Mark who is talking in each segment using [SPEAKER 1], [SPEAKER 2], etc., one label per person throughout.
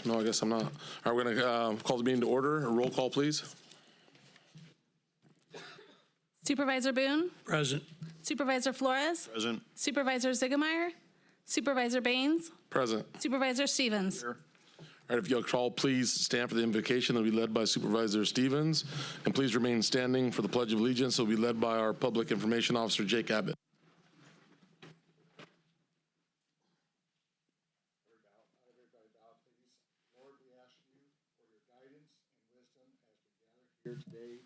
[SPEAKER 1] No, I guess I'm not. All right, we're going to call the meeting to order. A roll call, please.
[SPEAKER 2] Supervisor Boone?
[SPEAKER 3] Present.
[SPEAKER 2] Supervisor Flores?
[SPEAKER 3] Present.
[SPEAKER 2] Supervisor Ziegemeier? Supervisor Baines?
[SPEAKER 1] Present.
[SPEAKER 2] Supervisor Stevens?
[SPEAKER 1] All right, if you'll call, please stand for the invocation that will be led by Supervisor Stevens. And please remain standing for the Pledge of Allegiance that will be led by our Public Information Officer, Jake Abbott.
[SPEAKER 4] Here today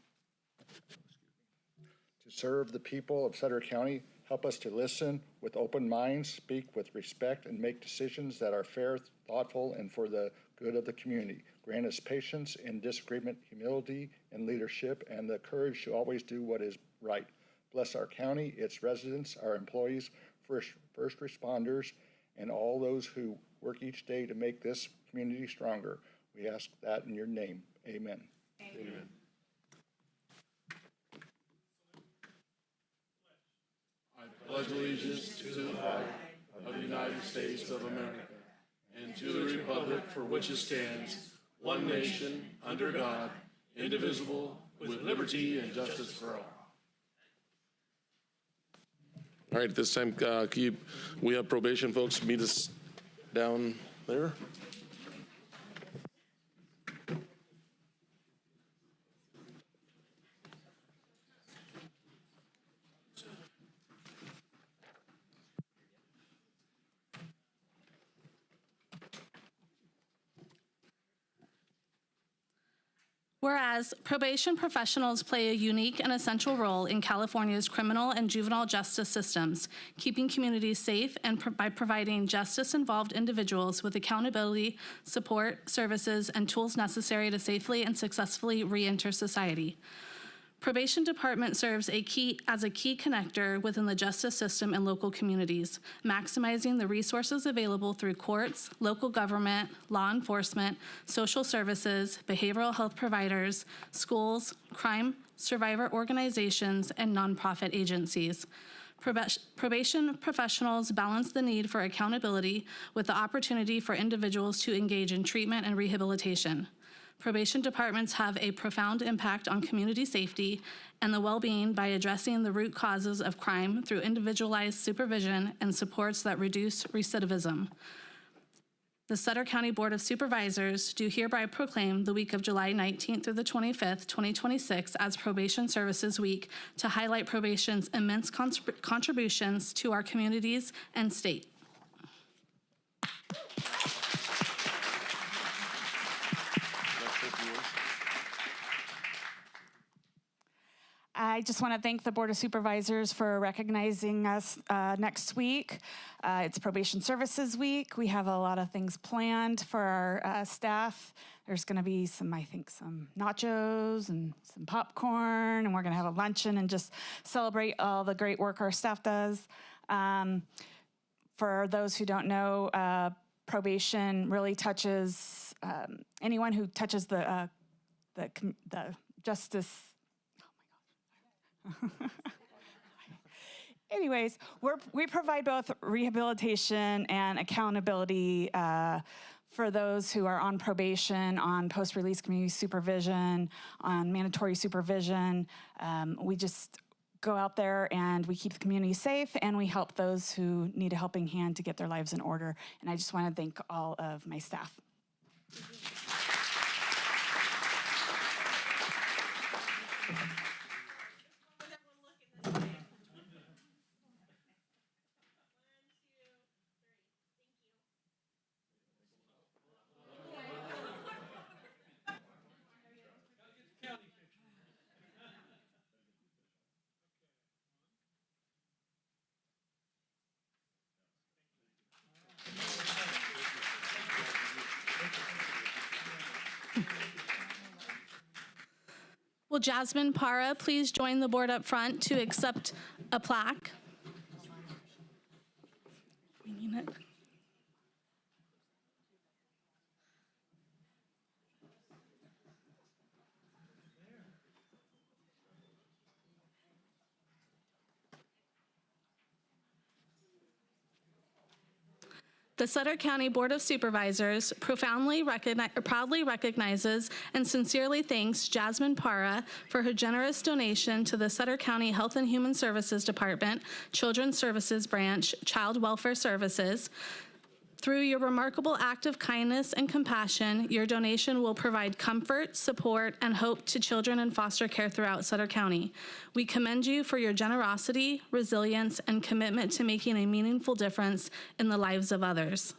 [SPEAKER 4] to serve the people of Sutter County. Help us to listen with open minds, speak with respect, and make decisions that are fair, thoughtful, and for the good of the community. Grant us patience in disagreement, humility in leadership, and the courage to always do what is right. Bless our county, its residents, our employees, first responders, and all those who work each day to make this community stronger. We ask that in your name. Amen.
[SPEAKER 1] Amen. I pledge allegiance to the flag of the United States of America and to the republic for which it stands, one nation, under God, indivisible, with liberty and justice for all. All right, this time, we have probation folks meet us down there.
[SPEAKER 2] Whereas probation professionals play a unique and essential role in California's criminal and juvenile justice systems, keeping communities safe and by providing justice-involved individuals with accountability, support, services, and tools necessary to safely and successfully re-enter society. Probation Department serves as a key connector within the justice system and local communities, maximizing the resources available through courts, local government, law enforcement, social services, behavioral health providers, schools, crime survivor organizations, and nonprofit agencies. Probation professionals balance the need for accountability with the opportunity for individuals to engage in treatment and rehabilitation. Probation departments have a profound impact on community safety and the well-being by addressing the root causes of crime through individualized supervision and supports that reduce recidivism. The Sutter County Board of Supervisors do hereby proclaim the week of July 19th through the 25th, 2026 as Probation Services Week to highlight probation's immense contributions to our communities and state.
[SPEAKER 5] I just want to thank the Board of Supervisors for recognizing us next week. It's Probation Services Week. We have a lot of things planned for our staff. There's going to be some nachos and some popcorn, and we're going to have a luncheon and just celebrate all the great work our staff does. For those who don't know, probation really touches anyone who touches the justice. Anyways, we provide both rehabilitation and accountability for those who are on probation, on post-release community supervision, on mandatory supervision. We just go out there and we keep the community safe, and we help those who need a helping hand to get their lives in order. And I just want to thank all of my staff.
[SPEAKER 2] Will Jasmine Para please join the board up front to accept a plaque? Bringing it. The Sutter County Board of Supervisors proudly recognizes and sincerely thanks Jasmine Parra for her generous donation to the Sutter County Health and Human Services Department, Children's Services Branch, Child Welfare Services. Through your remarkable act of kindness and compassion, your donation will provide comfort, support, and hope to children in foster care throughout Sutter County. We commend you for your generosity, resilience, and commitment to making a meaningful difference in the lives of others.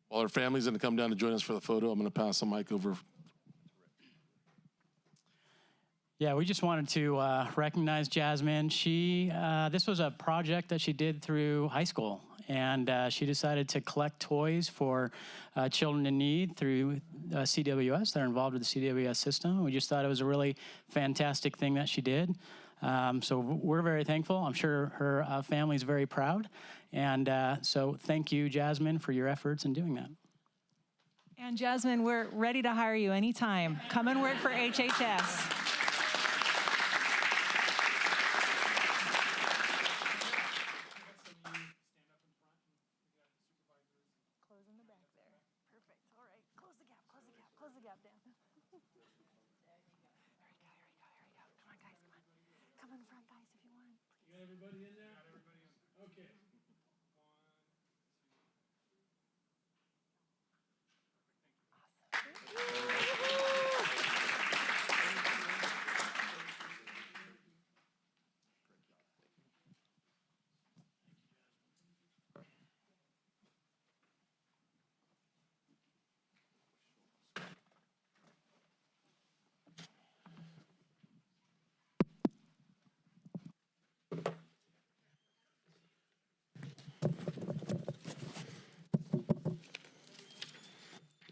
[SPEAKER 1] While our family's going to come down to join us for the photo, I'm going to pass the mic over.
[SPEAKER 3] Yeah, we just wanted to recognize Jasmine. This was a project that she did through high school, and she decided to collect toys for children in need through CWS. They're involved with the CWS system. We just thought it was a really fantastic thing that she did. So we're very thankful. I'm sure her family's very proud. And so thank you, Jasmine, for your efforts in doing that.
[SPEAKER 6] And Jasmine, we're ready to hire you anytime. Come and work for HHS.
[SPEAKER 1] Everybody in there? Okay.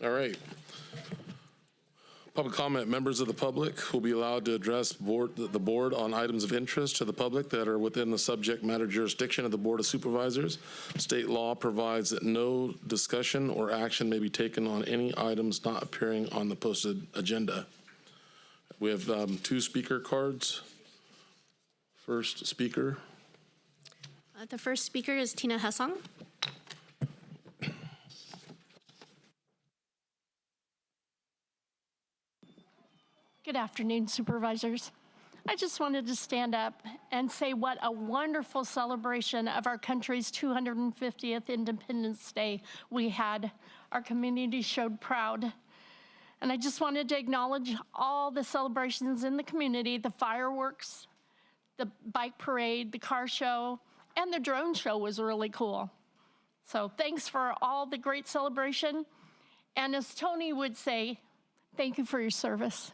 [SPEAKER 1] All right. Public comment. Members of the public will be allowed to address the board on items of interest to the public that are within the subject matter jurisdiction of the Board of Supervisors. State law provides that no discussion or action may be taken on any items not appearing on the posted agenda. We have 2 speaker cards. First speaker.
[SPEAKER 7] The first speaker is Tina Hessong.
[SPEAKER 8] Good afternoon, Supervisors. I just wanted to stand up and say what a wonderful celebration of our country's 250th Independence Day we had. Our community showed proud. And I just wanted to acknowledge all the celebrations in the community, the fireworks, the bike parade, the car show, and the drone show was really cool. So thanks for all the great celebration. And as Tony would say, thank you for your service.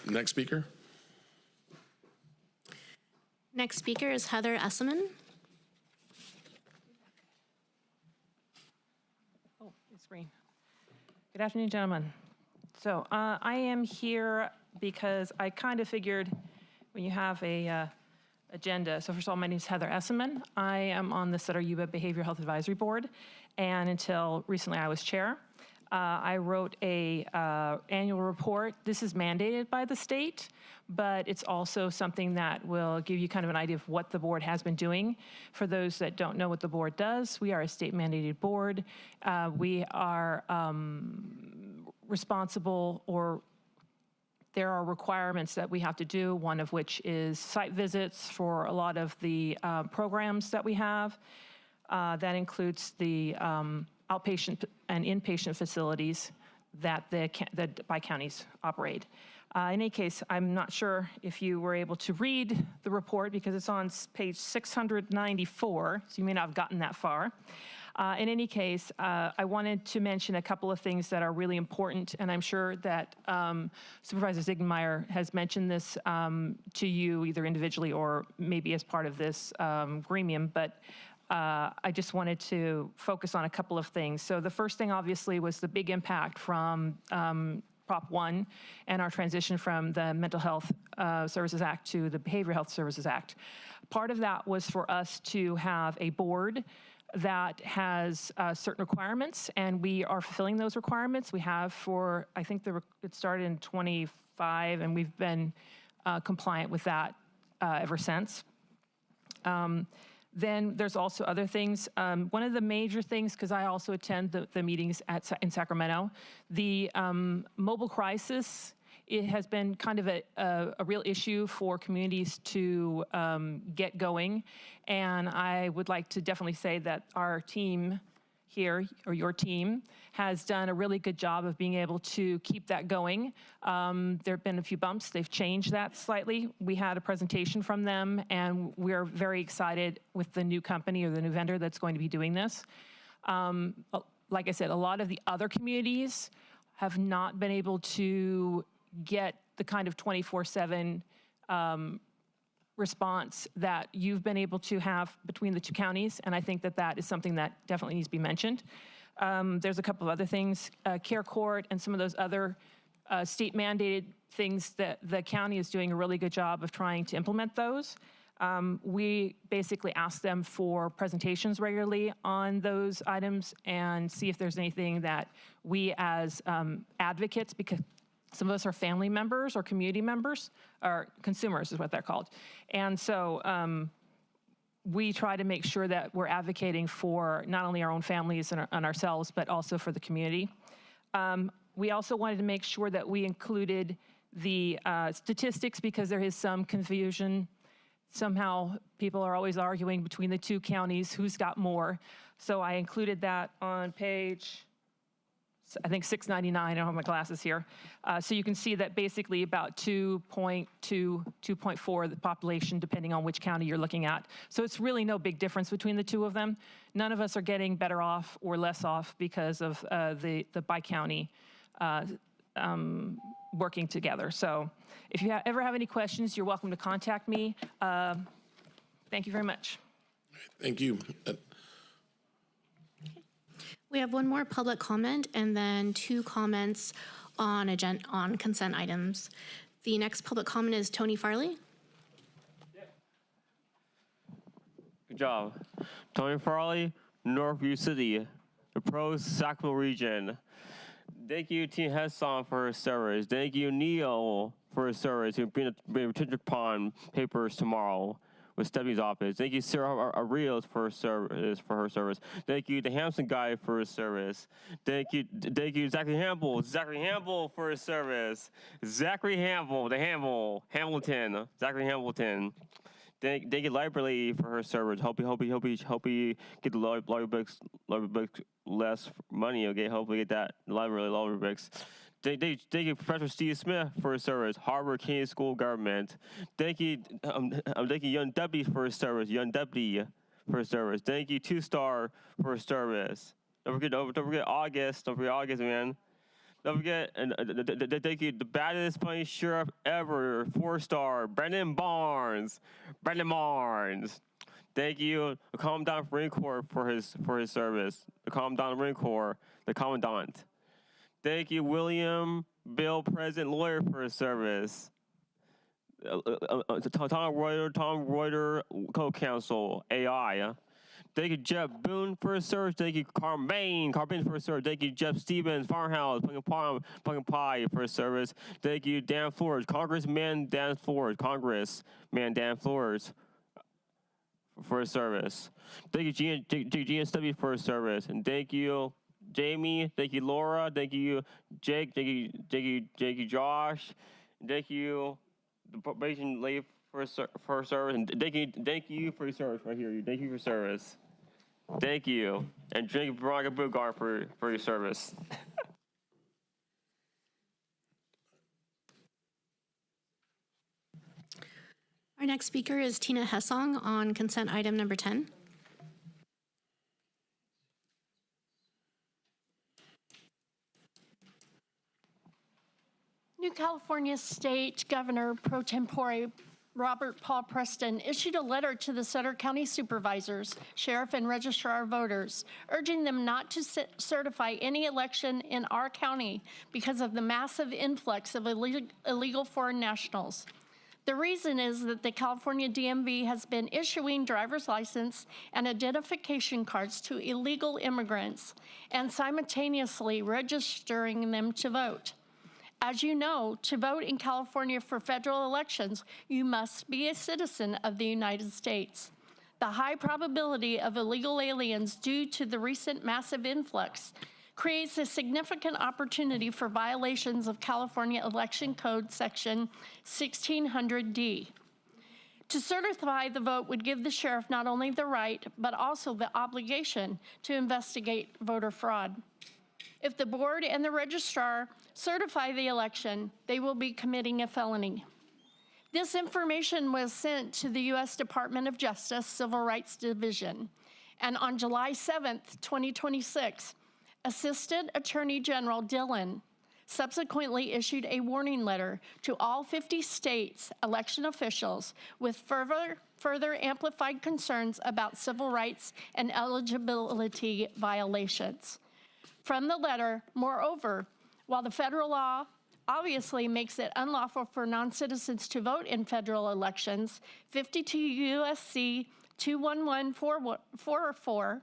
[SPEAKER 1] Next speaker.
[SPEAKER 7] Next speaker is Heather Esseman.
[SPEAKER 6] Oh, it's green. Good afternoon, gentlemen. So I am here because I kind of figured when you have a agenda. So first of all, my name is Heather Esseman. I am on the Sutter Yuba Behavioral Health Advisory Board, and until recently I was chair. I wrote a annual report. This is mandated by the state, but it's also something that will give you kind of an idea of what the board has been doing. For those that don't know what the board does, we are a state mandated board. We are responsible, or there are requirements that we have to do, one of which is site visits for a lot of the programs that we have. That includes the outpatient and inpatient facilities that the bi-counties operate. In any case, I'm not sure if you were able to read the report because it's on page 694, so you may not have gotten that far. In any case, I wanted to mention a couple of things that are really important, and I'm sure that Supervisor Ziegenmeier has mentioned this to you either individually or maybe as part of this gremium, but I just wanted to focus on a couple of things. So the first thing, obviously, was the big impact from Prop 1 and our transition from the Mental Health Services Act to the Behavioral Health Services Act. Part of that was for us to have a board that has certain requirements, and we are fulfilling those requirements. We have for, I think it started in 25, and we've been compliant with that ever since. Then there's also other things. One of the major things, because I also attend the meetings in Sacramento, the mobile crisis, it has been kind of a real issue for communities to get going. And I would like to definitely say that our team here, or your team, has done a really good job of being able to keep that going. There have been a few bumps. They've changed that slightly. We had a presentation from them, and we're very excited with the new company or the new vendor that's going to be doing this. Like I said, a lot of the other communities have not been able to get the kind of 24/7 response that you've been able to have between the two counties, and I think that that is something that definitely needs to be mentioned. There's a couple of other things, Care Court and some of those other state mandated things that the county is doing a really good job of trying to implement those. We basically ask them for presentations regularly on those items and see if there's anything that we as advocates, because some of us are family members or community members, or consumers is what they're called. And so we try to make sure that we're advocating for not only our own families and ourselves, but also for the community. We also wanted to make sure that we included the statistics, because there is some confusion. Somehow people are always arguing between the two counties who's got more. So I included that on page, I think 699, I don't have my glasses here. So you can see that basically about 2.2, 2.4 the population, depending on which county you're looking at. So it's really no big difference between the two of them. None of us are getting better off or less off because of the bi-county working together. So if you ever have any questions, you're welcome to contact me. Thank you very much.
[SPEAKER 1] Thank you.
[SPEAKER 7] We have one more public comment and then 2 comments on consent items. The next public comment is Tony Farley.
[SPEAKER 9] Good job. Tony Farley, Northview City, the Pros Sacramento region. Thank you, Team Hesson, for her service. Thank you, Neil, for her service. Who'll be returned upon papers tomorrow with Stephanie's office. Thank you, Sarah Arias, for her service. Thank you, the Hampson guy, for his service. Thank you, Zachary Hamble, for his service. Zachary Hamble, Hamilton, Zachary Hamilton. Thank you, Library, for her service. Hope you get the library books less money. Okay, hopefully get that library books. Thank you, Professor Steve Smith, for his service. Harvard Kennedy School Government. Thank you, Young Deputy, for his service. Young Deputy, for his service. Thank you, 2-star, for his service. Don't forget August. Don't forget August, man. Don't forget, and thank you, the baddest funny sheriff ever, 4-star, Brandon Barnes. Thank you, the Commandant Marine Corps, for his service. The Commandant Marine Corps, the Commandant. Thank you, William Bill, President Lawyer, for his service. Tom Reuter, Co-Counsel, AI. Thank you, Jeff Boone, for his service. Thank you, Carmen for his service. Thank you, Jeff Stevens, Farmhouse, Pumpkin Pie, for his service. Thank you, Dan Flores, Congressman Dan Flores, for his service. Thank you, GNW, for his service. And thank you, Jamie. Thank you, Laura. Thank you, Jake. Thank you, Josh. Thank you, the probation lady, for her service. And thank you for your service right here. Thank you for your service. Thank you. And thank you, Veronica Bugard, for your service.
[SPEAKER 7] Our next speaker is Tina Hessong on consent item number 10.
[SPEAKER 8] New California State Governor Pro Tempore Robert Paul Preston issued a letter to the Sutter County Supervisors, Sheriff, and Registrar of Voters, urging them not to certify any election in our county because of the massive influx of illegal foreign nationals. The reason is that the California DMV has been issuing driver's license and identification cards to illegal immigrants and simultaneously registering them to vote. As you know, to vote in California for federal elections, you must be a citizen of the United States. The high probability of illegal aliens due to the recent massive influx creates a significant opportunity for violations of California Election Code Section 1600D. To certify the vote would give the sheriff not only the right, but also the obligation to investigate voter fraud. If the board and the registrar certify the election, they will be committing a felony. This information was sent to the U.S. Department of Justice Civil Rights Division, and on July 7th, 2026, Assistant Attorney General Dillon subsequently issued a warning letter to all 50 states' election officials with further amplified concerns about civil rights and eligibility violations. From the letter, moreover, while the federal law obviously makes it unlawful for non-citizens to vote in federal elections, 52 U.S.C. 21144,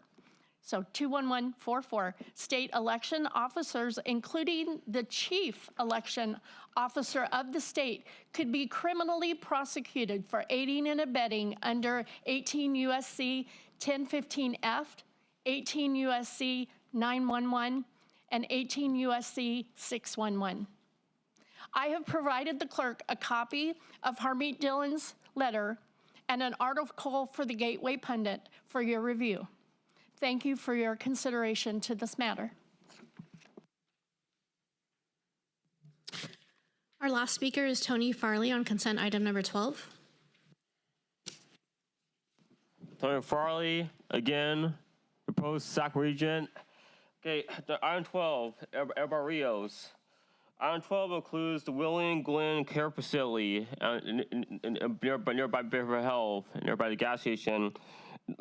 [SPEAKER 8] so 21144, state election officers, including the chief election officer of the state, could be criminally prosecuted for aiding and abetting under 18 U.S.C. 1015F, 18 U.S.C. 911, and 18 U.S.C. 611. I have provided the clerk a copy of Harmeet Dillon's letter and an article for the Gateway Pundit for your review. Thank you for your consideration to this matter.
[SPEAKER 7] Our last speaker is Tony Farley on consent item number 12.
[SPEAKER 9] Tony Farley, again, proposed SAC region. Okay, the item 12, El Barrios. Item 12 includes the William Glenn Care Facility nearby Behavioral Health, nearby the gas station.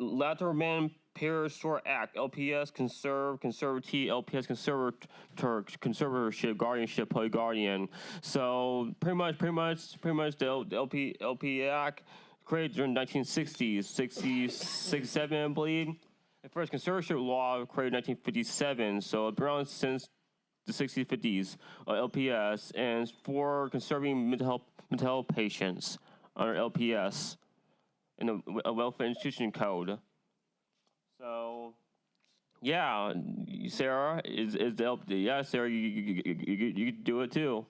[SPEAKER 9] Letterman Parish Short Act, LPS conservatee, LPS conservatorship, guardianship, public guardian. So pretty much the LP Act created during the 1960s, 67, I believe. The first conservatorship law created in 1957, so it's around since the 60s, 50s, LPS, and for conserving mental health patients under LPS in the Welfare Institution Code. So, yeah, Sarah is the yeah, Sarah, you do it too.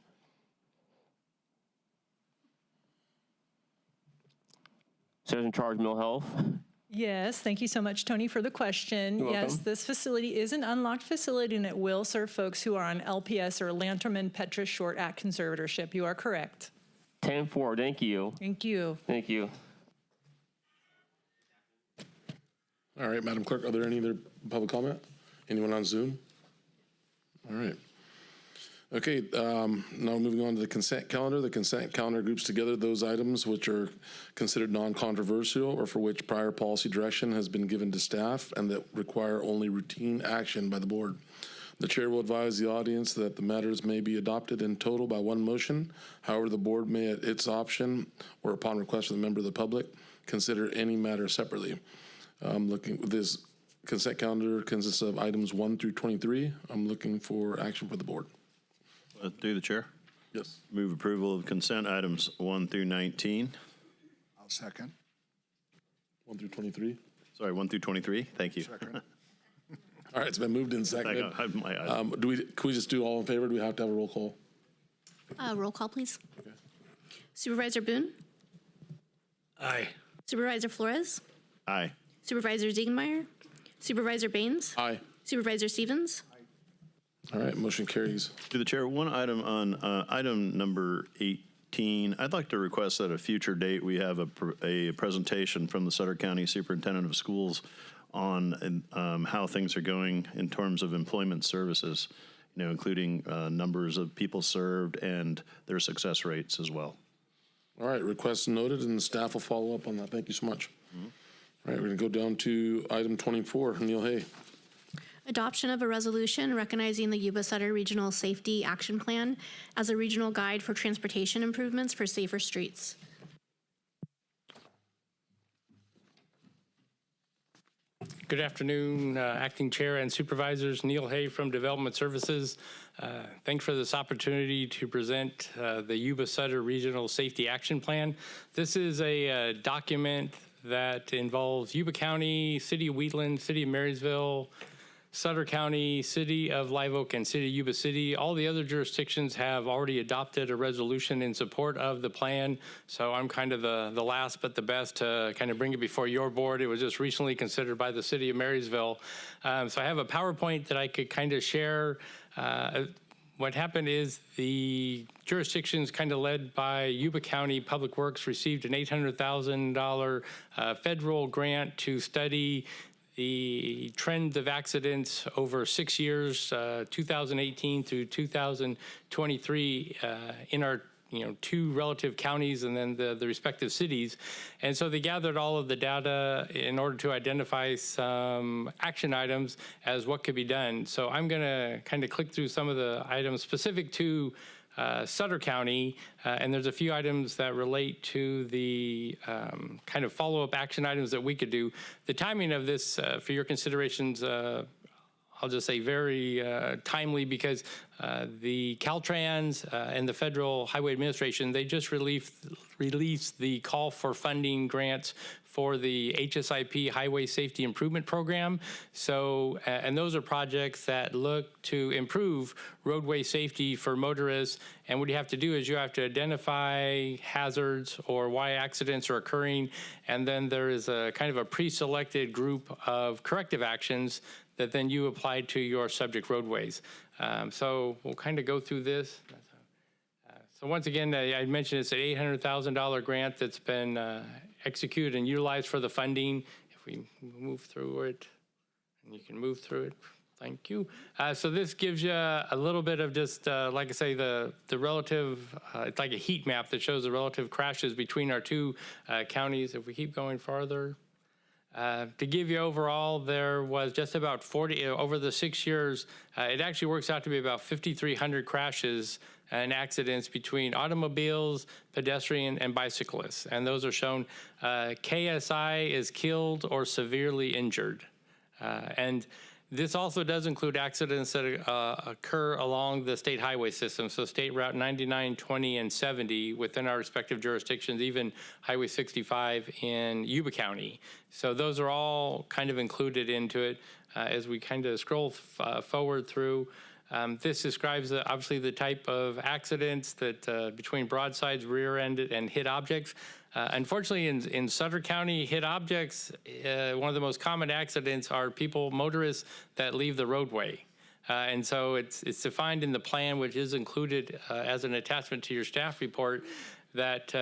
[SPEAKER 9] Sarah's in charge of mental health.
[SPEAKER 10] Yes, thank you so much, Tony, for the question.
[SPEAKER 9] You're
[SPEAKER 10] Yes,
[SPEAKER 9] welcome.
[SPEAKER 10] this facility is an unlocked facility, and it will serve folks who are on LPS or Lanterman-Petrus Short Act conservatorship. You are correct.
[SPEAKER 9] 10-4, thank you.
[SPEAKER 10] Thank you.
[SPEAKER 9] Thank you.
[SPEAKER 1] All right, Madam Clerk, are there any other public comment? Anyone on Zoom? All right. Okay, now moving on to the consent calendar. The consent calendar groups together those items which are considered non-controversial or for which prior policy direction has been given to staff and that require only routine action by the board. The chair will advise the audience that the matters may be adopted in total by one motion. However, the board may, at its option or upon request of the member of the public, consider any matter separately. This consent calendar consists of items 1 through 23. I'm looking for action for the board.
[SPEAKER 11] Through the chair.
[SPEAKER 1] Yes.
[SPEAKER 11] Move approval of consent items 1 through 19.
[SPEAKER 4] I'll second.
[SPEAKER 1] 1 through 23.
[SPEAKER 11] Sorry, 1 through 23. Thank you.
[SPEAKER 4] Second.
[SPEAKER 1] All right, it's been moved and seconded. Can we just do all in favor? Do we have to have a roll call?
[SPEAKER 7] Roll call, please.
[SPEAKER 1] Okay.
[SPEAKER 7] Supervisor Boone?
[SPEAKER 1] Aye.
[SPEAKER 7] Supervisor Flores?
[SPEAKER 11] Aye.
[SPEAKER 7] Supervisor Ziegenmeier? Supervisor Baines?
[SPEAKER 1] Aye.
[SPEAKER 7] Supervisor Stevens?
[SPEAKER 1] All right, motion carries.
[SPEAKER 11] Through the chair, one item on item number 18. I'd like to request that at a future date we have a presentation from the Sutter County Superintendent of Schools on how things are going in terms of employment services, including numbers of people served and their success rates as well.
[SPEAKER 1] All right, request noted, and the staff will follow up on that. Thank you so much. All right, we're going to go down to item 24. Neil Hay.
[SPEAKER 7] Adoption of a resolution recognizing the Yuba Sutter Regional Safety Action Plan as a regional guide for transportation improvements for safer streets.
[SPEAKER 12] Good afternoon, Acting Chair and Supervisors. Neil Hay from Development Services. Thanks for this opportunity to present the Yuba Sutter Regional Safety Action Plan. This is a document that involves Yuba County, City of Wheatland, City of Marysville, Sutter County, City of Live Oak, and City of Yuba City. All the other jurisdictions have already adopted a resolution in support of the plan, so I'm kind of the last but the best to kind of bring it before your board. It was just recently considered by the City of Marysville. So I have a PowerPoint that I could kind of share. What happened is the jurisdictions kind of led by Yuba County Public Works received an $800,000 federal grant to study the trend of accidents over 6 years, 2018 through 2023, in our two relative counties and then the respective cities. And so they gathered all of the data in order to identify some action items as what could be done. So I'm going to kind of click through some of the items specific to Sutter County, and there's a few items that relate to the kind of follow-up action items that we could do. The timing of this, for your considerations, I'll just say very timely, because the Caltrans and the Federal Highway Administration, they just released the call for funding grants for the HSIP Highway Safety Improvement Program. So, and those are projects that look to improve roadway safety for motorists. And what you have to do is you have to identify hazards or why accidents are occurring. And then there is a kind of a pre-selected group of corrective actions that then you apply to your subject roadways. So we'll kind of go through this. So once again, I mentioned it's an $800,000 grant that's been executed and utilized for the funding. If we move through it, and you can move through it, thank you. So this gives you a little bit of just, like I say, the relative, it's like a heat map that shows the relative crashes between our two counties. If we keep going farther. To give you overall, there was just about 40, over the 6 years, it actually works out to be about 5,300 crashes and accidents between automobiles, pedestrian, and bicyclists. And those are shown. KSI is killed or severely injured. And this also does include accidents that occur along the state highway system, so State Route 99, 20, and 70 within our respective jurisdictions, even Highway 65 in Yuba County. So those are all kind of included into it. As we kind of scroll forward through, this describes obviously the type of accidents that between broadsides, rear-ended, and hit objects. Unfortunately, in Sutter County, hit objects, one of the most common accidents are motorists that leave the roadway. And so it's defined in the plan, which is included as an attachment to your staff report, that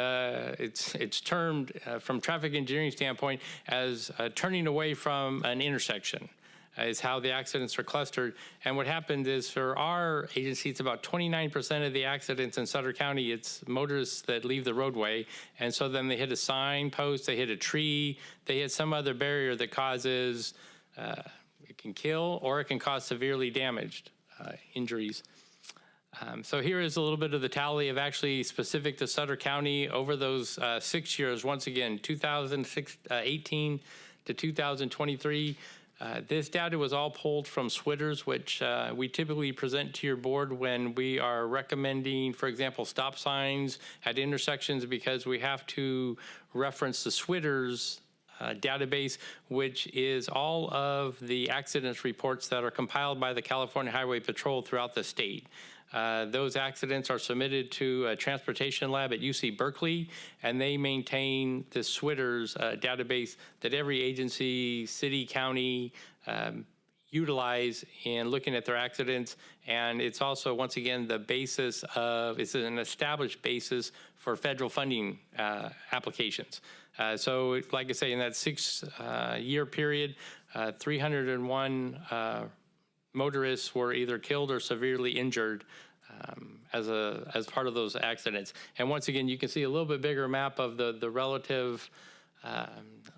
[SPEAKER 12] it's termed from traffic engineering standpoint as turning away from an intersection. Is how the accidents are clustered. And what happened is for our agency, it's about 29% of the accidents in Sutter County, it's motorists that leave the roadway. And so then they hit a sign post, they hit a tree, they hit some other barrier that causes, it can kill or it can cause severely damaged injuries. So here is a little bit of the tally of actually specific to Sutter County over those 6 years. Once again, 2018 to 2023. This data was all pulled from SWITRs, which we typically present to your board when we are recommending, for example, stop signs at intersections, because we have to reference the SWITRs database, which is all of the accidents reports that are compiled by the California Highway Patrol throughout the state. Those accidents are submitted to a transportation lab at UC Berkeley, and they maintain the SWITRs database that every agency, city, county utilize in looking at their accidents. And it's also, once again, the basis of, it's an established basis for federal funding applications. So like I say, in that 6 year period, 301 motorists were either killed or severely injured as part of those accidents. And once again, you can see a little bit bigger map of the relative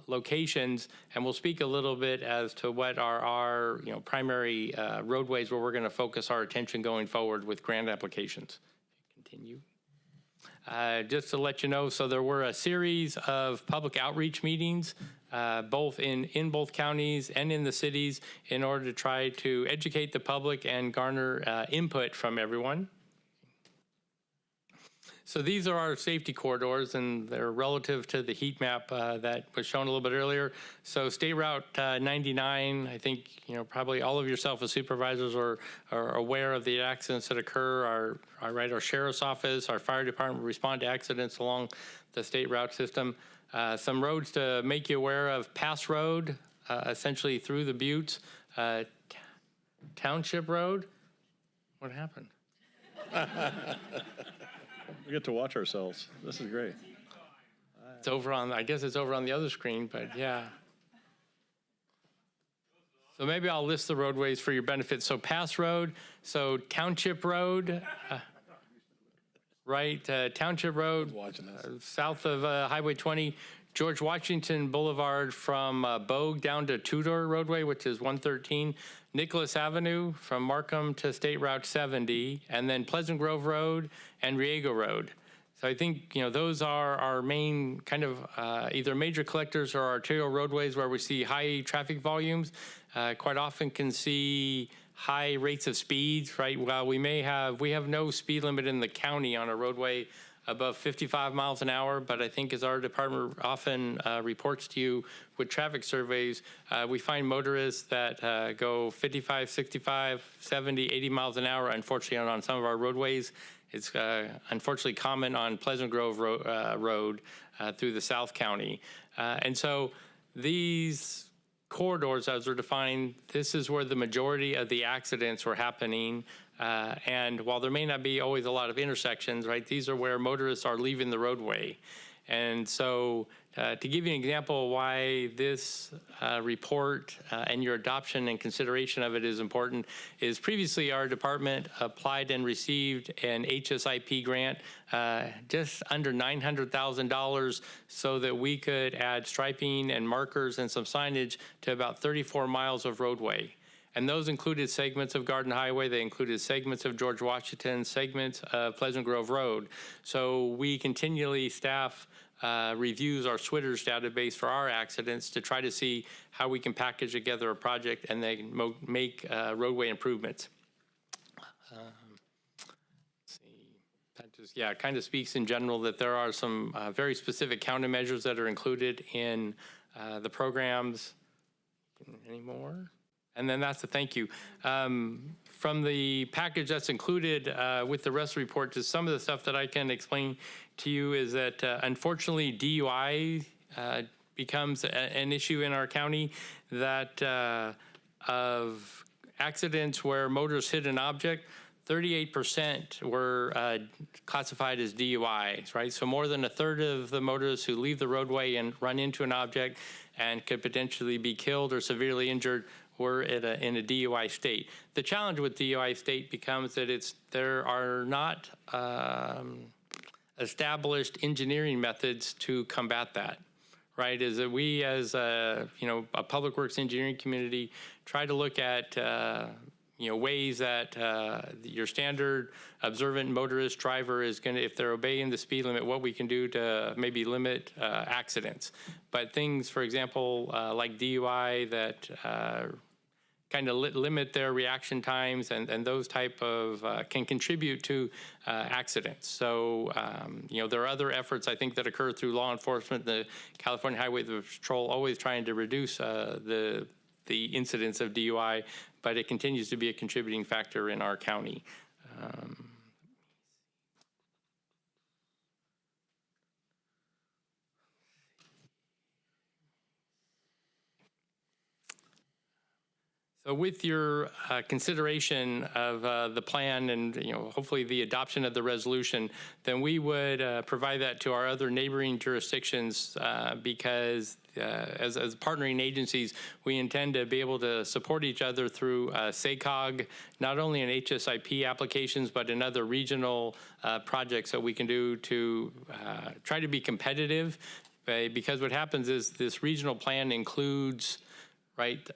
[SPEAKER 12] locations, and we'll speak a little bit as to what are our primary roadways where we're going to focus our attention going forward with grant applications. Continue. Just to let you know, so there were a series of public outreach meetings both in both counties and in the cities in order to try to educate the public and garner input from everyone. So these are our safety corridors, and they're relative to the heat map that was shown a little bit earlier. So State Route 99, I think probably all of yourself as supervisors are aware of the accidents that occur. Our sheriff's office, our fire department respond to accidents along the state route system. Some roads to make you aware of: Pass Road, essentially through the Buttes, Township Road. What happened?
[SPEAKER 11] We get to watch ourselves. This is great.
[SPEAKER 12] It's over on, I guess it's over on the other screen, but yeah. So maybe I'll list the roadways for your benefit. So Pass Road, so Township Road, Township Road, south of Highway 20, George Washington Boulevard from Bogue down to Tudor Roadway, which is 113, Nicholas Avenue from Markham to State Route 70, and then Pleasant Grove Road and Riego Road. So I think those are our main kind of either major collectors or arterial roadways where we see high traffic volumes. Quite often can see high rates of speeds, right? While we have no speed limit in the county on a roadway above 55 miles an hour, but I think as our department often reports to you with traffic surveys, we find motorists that go 55, 65, 70, 80 miles an hour, unfortunately, on some of our roadways. It's unfortunately common on Pleasant Grove Road through the South County. And so these corridors, as they're defined, this is where the majority of the accidents were happening. And while there may not be always a lot of intersections, right, these are where motorists are leaving the roadway. And so to give you an example of why this report and your adoption and consideration of it is important is previously our department applied and received an HSIP grant just under $900,000 so that we could add striping and markers and some signage to about 34 miles of roadway. And those included segments of Garden Highway, they included segments of George Washington, segments of Pleasant Grove Road. So we continually staff reviews our SWITTERS database for our accidents to try to see how we can package together a project and then make roadway improvements. Let's see, that just, kind of speaks in general that there are some very specific countermeasures that are included in the programs. Any more? And then that's a thank you. From the package that's included with the rest of the report, just some of the stuff that I can explain to you is that unfortunately DUI becomes an issue in our county, that of accidents where motorists hit an object, 38% were classified as DUIs, right? So more than a third of the motorists who leave the roadway and run into an object and could potentially be killed or severely injured were in a DUI state. The challenge with DUI state becomes that there are not established engineering methods to combat that, right? Is that we as a public works engineering community try to look at ways that your standard observant motorist driver is going to, if they're obeying the speed limit, what we can do to maybe limit accidents. But things, for example, like DUI that kind of limit their reaction times and those type of can contribute to accidents. So, there are other efforts I think that occur through law enforcement, the California Highway Patrol always trying to reduce the incidence of DUI, but it continues to be a contributing factor in our county. So with your consideration of the plan and hopefully the adoption of the resolution, then we would provide that to our other neighboring jurisdictions because as partnering agencies, we intend to be able to support each other through SACOG, not only in HSIP applications, but in other regional projects that we can do to try to be competitive. Because what happens is this regional plan includes right,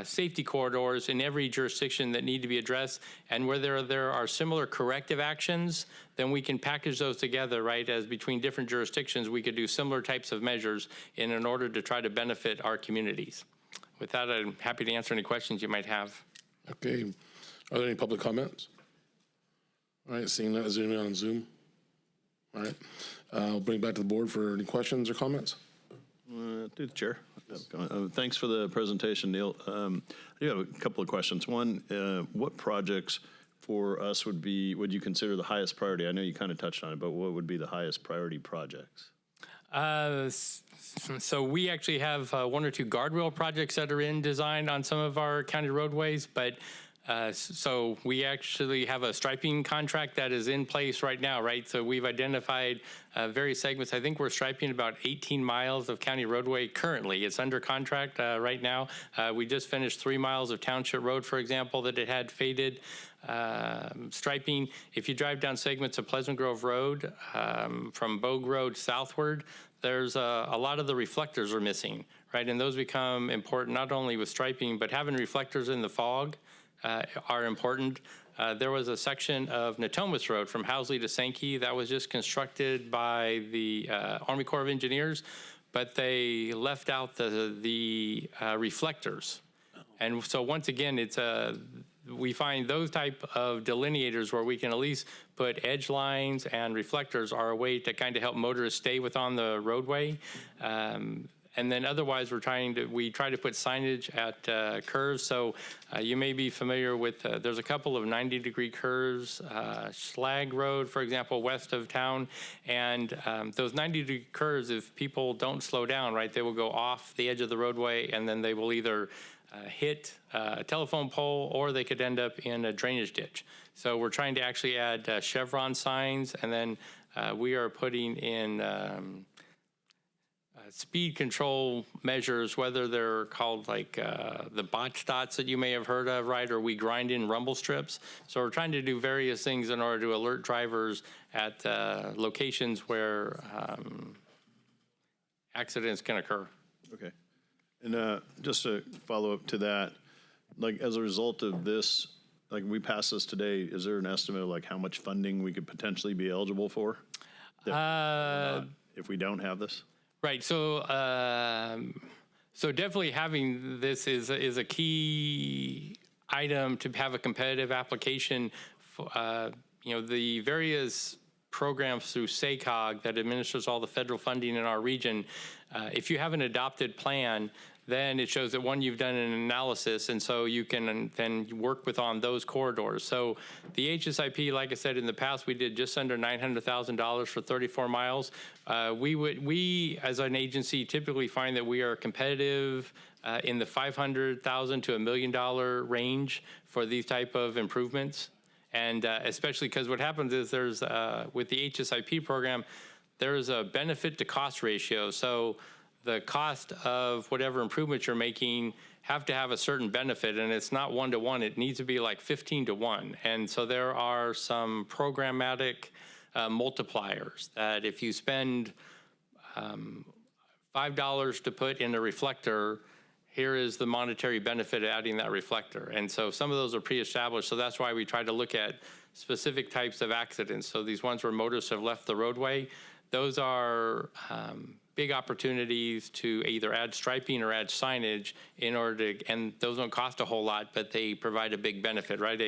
[SPEAKER 12] safety corridors in every jurisdiction that need to be addressed. And where there are similar corrective actions, then we can package those together, right, as between different jurisdictions, we could do similar types of measures in order to try to benefit our communities. With that, I'm happy to answer any questions you might have.
[SPEAKER 1] Okay. Are there any public comments? All right, seeing that, is there anyone on Zoom? All right. I'll bring it back to the board for any questions or comments.
[SPEAKER 11] To the chair. Thanks for the presentation, Neil. I do have a couple of questions. One, what projects for us would you consider the highest priority? I know you kind of touched on it, but what would be the highest priority projects?
[SPEAKER 12] So we actually have one or two guardrail projects that are in design on some of our county roadways, but so we actually have a striping contract that is in place right now, right? So we've identified various segments. I think we're striping about 18 miles of county roadway currently. It's under contract right now. We just finished 3 miles of township road, for example, that it had faded striping. If you drive down segments of Pleasant Grove Road from Bogue Road southward, there's a lot of the reflectors are missing, right? And those become important not only with striping, but having reflectors in the fog are important. There was a section of Natomas Road from Housley to Sankey that was just constructed by the Army Corps of Engineers, but they left out the reflectors. And so once again, we find those type of delineators where we can at least put edge lines and reflectors are a way to kind of help motorists stay on the roadway. And then otherwise, we try to put signage at curves. So you may be familiar with, there's a couple of 90-degree curves, Schlag Road, for example, west of town. And those 90-degree curves, if people don't slow down, right, they will go off the edge of the roadway, and then they will either hit a telephone pole or they could end up in a drainage ditch. So we're trying to actually add chevron signs, and then we are putting in speed control measures, whether they're called like the botch dots that you may have heard of, right? Or we grind in rumble strips. So we're trying to do various things in order to alert drivers at locations where accidents can occur.
[SPEAKER 11] Okay. And just to follow up to that, like as a result of this, like we passed this today, is there an estimate of like how much funding we could potentially be eligible for if we don't have this?
[SPEAKER 12] Right. So, so definitely having this is a key item to have a competitive application. The various programs through SACOG that administers all the federal funding in our region. If you have an adopted plan, then it shows that, one, you've done an analysis, and so you can then work on those corridors. So the HSIP, like I said, in the past, we did just under $900,000 for 34 miles. We, as an agency, typically find that we are competitive in the $500,000 to $1 million range for these type of improvements. And especially because what happens is there's, with the HSIP program, there is a benefit to cost ratio. So the cost of whatever improvements you're making have to have a certain benefit, and it's not 1-to-1. It needs to be like 15-to-1. And so there are some programmatic multipliers that if you spend $5 to put in a reflector, here is the monetary benefit of adding that reflector. And so some of those are pre-established. So that's why we try to look at specific types of accidents. So these ones where motorists have left the roadway, those are big opportunities to either add striping or add signage in order to, and those don't cost a whole lot, but they provide a big benefit, right?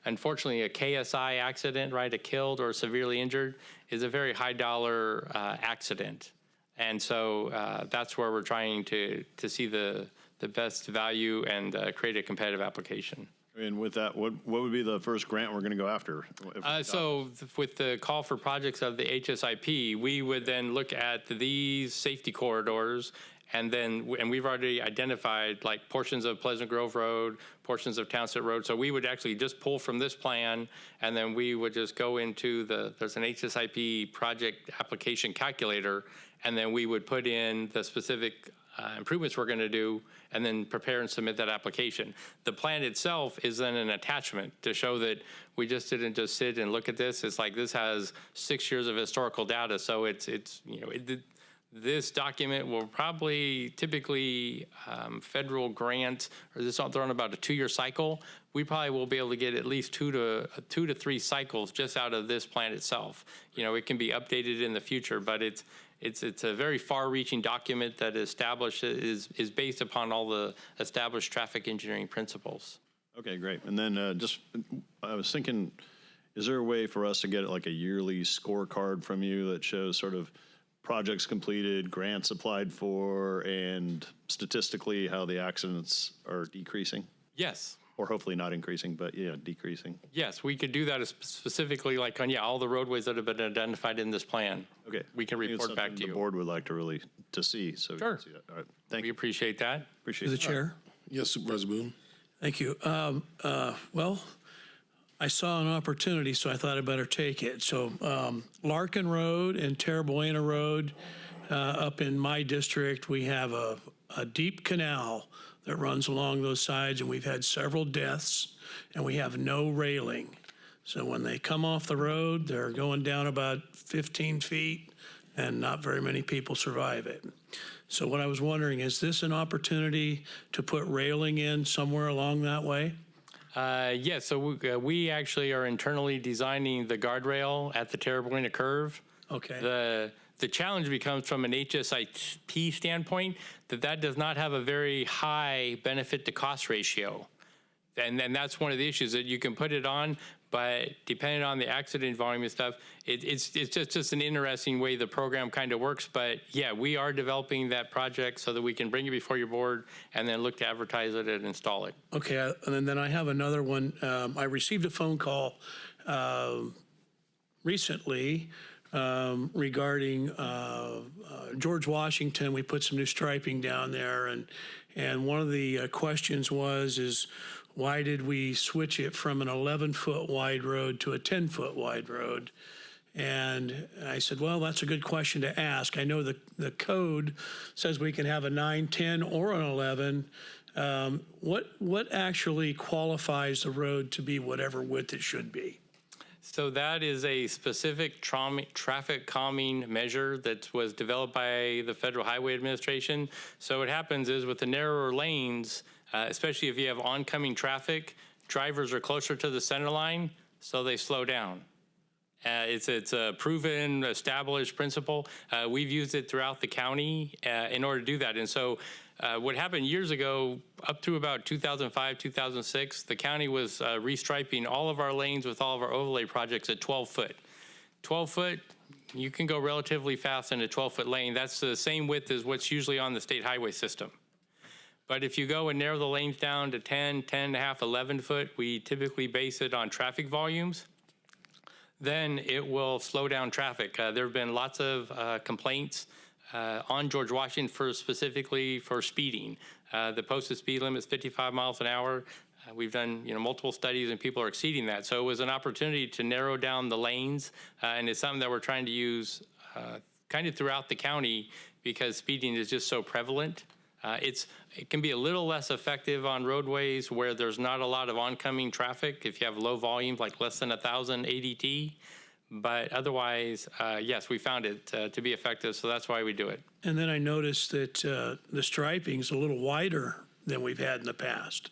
[SPEAKER 12] Unfortunately, a KSI accident, right, a killed or severely injured is a very high dollar accident. And so that's where we're trying to see the best value and create a competitive application.
[SPEAKER 11] And with that, what would be the first grant we're going to go after?
[SPEAKER 12] So with the call for projects of the HSIP, we would then look at these safety corridors, and we've already identified like portions of Pleasant Grove Road, portions of Townsend Road. So we would actually just pull from this plan, and then we would just go into there's an HSIP project application calculator, and then we would put in the specific improvements we're going to do, and then prepare and submit that application. The plan itself is then an attachment to show that we just didn't just sit and look at this. It's like this has 6 years of historical data, so This document will probably typically federal grant, or this they're on about a 2-year cycle. We probably will be able to get at least two to three cycles just out of this plan itself. You know, it can be updated in the future, but it's a very far-reaching document that is based upon all the established traffic engineering principles.
[SPEAKER 11] Okay, great. And then I was thinking, is there a way for us to get like a yearly scorecard from you that shows sort of projects completed, grants applied for, and statistically how the accidents are decreasing?
[SPEAKER 12] Yes.
[SPEAKER 11] Or hopefully not increasing, but yeah, decreasing.
[SPEAKER 12] Yes, we could do that specifically like on, all the roadways that have been identified in this plan.
[SPEAKER 11] Okay.
[SPEAKER 12] We can
[SPEAKER 11] I think it's
[SPEAKER 12] report back
[SPEAKER 11] something
[SPEAKER 12] to you.
[SPEAKER 11] The board would like to see. So
[SPEAKER 12] Sure.
[SPEAKER 11] We can see that. All right. Thank
[SPEAKER 12] We
[SPEAKER 11] you.
[SPEAKER 12] appreciate that.
[SPEAKER 11] Appreciate
[SPEAKER 1] The
[SPEAKER 11] it.
[SPEAKER 1] chair. Yes, Supervisor Boone.
[SPEAKER 13] Thank you. Well, I saw an opportunity, so I thought I'd better take it. So Larkin Road and Terrabuena Road, up in my district, we have a deep canal that runs along those sides, and we've had several deaths, and we have no railing. So when they come off the road, they're going down about 15 feet, and not very many people survive it. So what I was wondering, is this an opportunity to put railing in somewhere along that way?
[SPEAKER 12] Yes, so we actually are internally designing the guardrail at the Terrabuena curve.
[SPEAKER 13] Okay.
[SPEAKER 12] The challenge becomes from an HSIP standpoint that does not have a very high benefit to cost ratio. And then that's one of the issues, that you can put it on, but depending on the accident volume and stuff, it's just an interesting way the program kind of works. But yeah, we are developing that project so that we can bring it before your board and then look to advertise it and install it.
[SPEAKER 13] Okay, and then I have another one. I received a phone call recently regarding George Washington. We put some new striping down there, and one of the questions is why did we switch it from an 11-foot wide road to a 10-foot wide road? And I said, well, that's a good question to ask. I know the code says we can have a 9, 10, or an 11. What actually qualifies the road to be whatever width it should be?
[SPEAKER 12] So that is a specific traffic calming measure that was developed by the Federal Highway Administration. So what happens is with the narrower lanes, especially if you have oncoming traffic, drivers are closer to the center line, so they slow down. It's a proven, established principle. We've used it throughout the county in order to do that. And so what happened years ago, up to about 2005, 2006, the county was restriping all of our lanes with all of our overlay projects at 12 foot. 12 foot, you can go relatively fast in a 12-foot lane. That's the same width as what's usually on the state highway system. But if you go and narrow the lanes down to 10, 10 and a half, 11 foot, we typically base it on traffic volumes. Then it will slow down traffic. There have been lots of complaints on George Washington specifically for speeding. The posted speed limit is 55 miles an hour. We've done multiple studies and people are exceeding that. So it was an opportunity to narrow down the lanes, and it's something that we're trying to use kind of throughout the county because speeding is just so prevalent. It can be a little less effective on roadways where there's not a lot of oncoming traffic if you have low volumes, like less than 1,000 ADT. But otherwise, yes, we found it to be effective, so that's why we do it.
[SPEAKER 13] And then I noticed that the striping's a little wider than we've had in the past.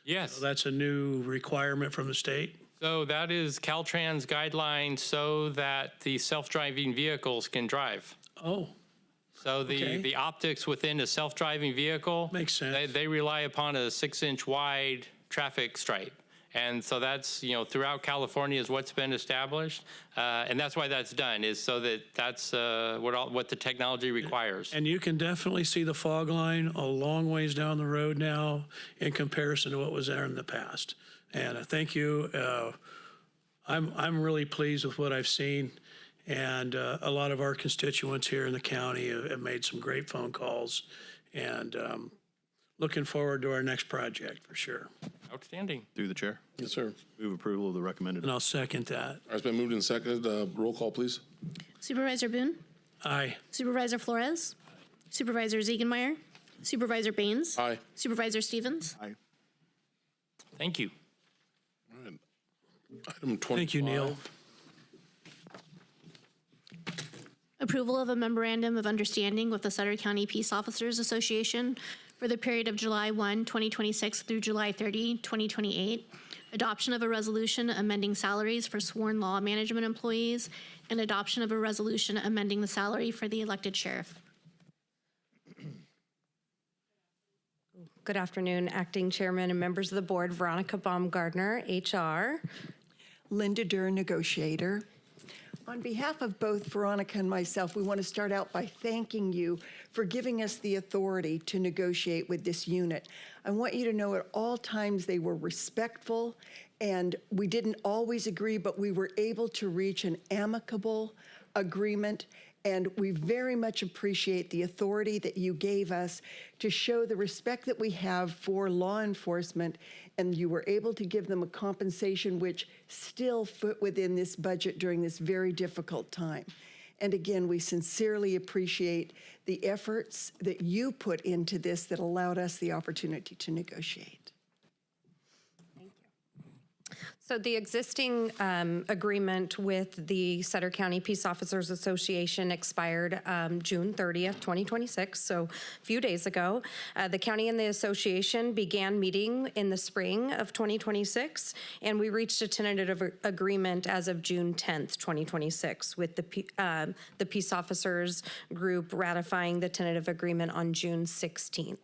[SPEAKER 12] Yes.
[SPEAKER 13] So that's a new requirement from the state?
[SPEAKER 12] So that is Caltrans guidelines so that the self-driving vehicles can drive.
[SPEAKER 13] Oh.
[SPEAKER 12] So the optics within a self-driving vehicle,
[SPEAKER 13] makes sense.
[SPEAKER 12] They rely upon a 6-inch wide traffic stripe. And so that's, throughout California is what's been established. And that's why that's done, is so that's what the technology requires.
[SPEAKER 13] And you can definitely see the fog line a long ways down the road now in comparison to what was there in the past. And thank you. I'm really pleased with what I've seen. And a lot of our constituents here in the county have made some great phone calls, and looking forward to our next project for sure.
[SPEAKER 12] Outstanding.
[SPEAKER 11] Through the chair.
[SPEAKER 1] Yes, sir.
[SPEAKER 11] Move approval of the recommended.
[SPEAKER 13] And I'll second that.
[SPEAKER 1] All right, it's been moved and seconded. Roll call, please.
[SPEAKER 7] Supervisor Boone?
[SPEAKER 13] Aye.
[SPEAKER 7] Supervisor Flores? Supervisor Ziegenmeyer? Supervisor Baines?
[SPEAKER 1] Aye.
[SPEAKER 7] Supervisor Stevens?
[SPEAKER 11] Aye.
[SPEAKER 12] Thank you.
[SPEAKER 1] All right. Item 25.
[SPEAKER 13] Thank you, Neil.
[SPEAKER 7] Approval of a memorandum of understanding with the Sutter County Peace Officers Association for the period of July 1, 2026 through July 30, 2028. Adoption of a resolution amending salaries for sworn law management employees, and adoption of a resolution amending the salary for the elected sheriff.
[SPEAKER 14] Good afternoon, Acting Chairman and members of the board. Veronica Baumgardner, HR.
[SPEAKER 15] Linda Durr, negotiator. On behalf of both Veronica and myself, we want to start out by thanking you for giving us the authority to negotiate with this unit. I want you to know at all times they were respectful, and we didn't always agree, but we were able to reach an amicable agreement. And we very much appreciate the authority that you gave us to show the respect that we have for law enforcement, and you were able to give them a compensation which still fit within this budget during this very difficult time. And again, we sincerely appreciate the efforts that you put into this that allowed us the opportunity to negotiate.
[SPEAKER 14] So the existing agreement with the Sutter County Peace Officers Association expired June 30th, 2026, so a few days ago. The county and the association began meeting in the spring of 2026, and we reached a tentative agreement as of June 10th, 2026, with the Peace Officers group ratifying the tentative agreement on June 16th.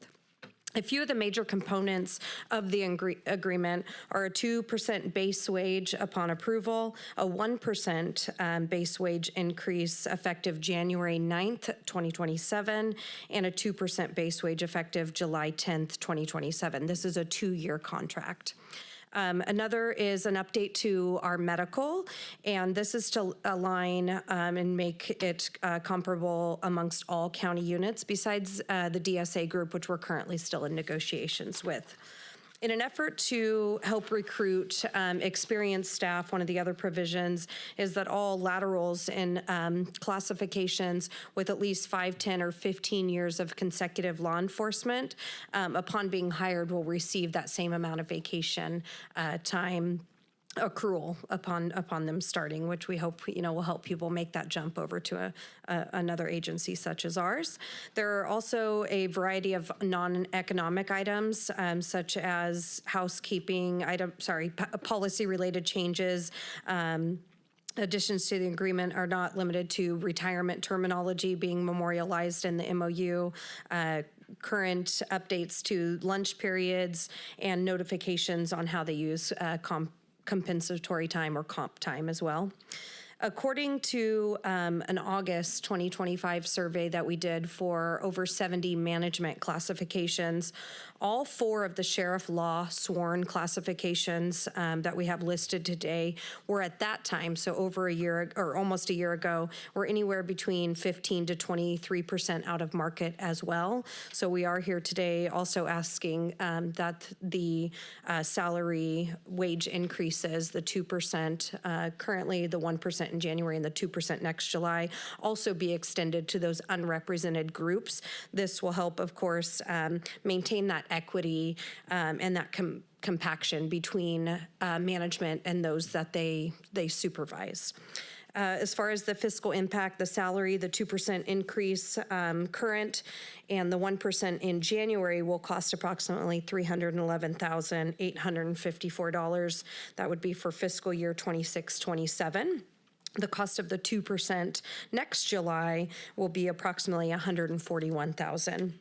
[SPEAKER 14] A few of the major components of the agreement are a 2% base wage upon approval, a 1% base wage increase effective January 9th, 2027, and a 2% base wage effective July 10th, 2027. This is a 2-year contract. Another is an update to our medical, and this is to align and make it comparable amongst all county units besides the DSA group, which we're currently still in negotiations with. In an effort to help recruit experienced staff, one of the other provisions is that all laterals in classifications with at least 5, 10, or 15 years of consecutive law enforcement, upon being hired, will receive that same amount of vacation time accrual upon them starting, which we hope will help people make that jump over to another agency such as ours. There are also a variety of non-economic items such as housekeeping policy-related changes. Additions to the agreement are not limited to retirement terminology being memorialized in the MOU. Current updates to lunch periods and notifications on how they use compensatory time or comp time as well. According to an August 2025 survey that we did for over 70 management classifications, all 4 of the sheriff law sworn classifications that we have listed today were at that time, so over a year or almost a year ago, were anywhere between 15 to 23% out of market as well. So we are here today also asking that the salary wage increases, the 2%, currently the 1% in January and the 2% next July, also be extended to those unrepresented groups. This will help, of course, maintain that equity and that compaction between management and those that they supervise. As far as the fiscal impact, the salary, the 2% increase current and the 1% in January will cost approximately $311,854. That would be for fiscal year 26-27. The cost of the 2% next July will be approximately $141,000.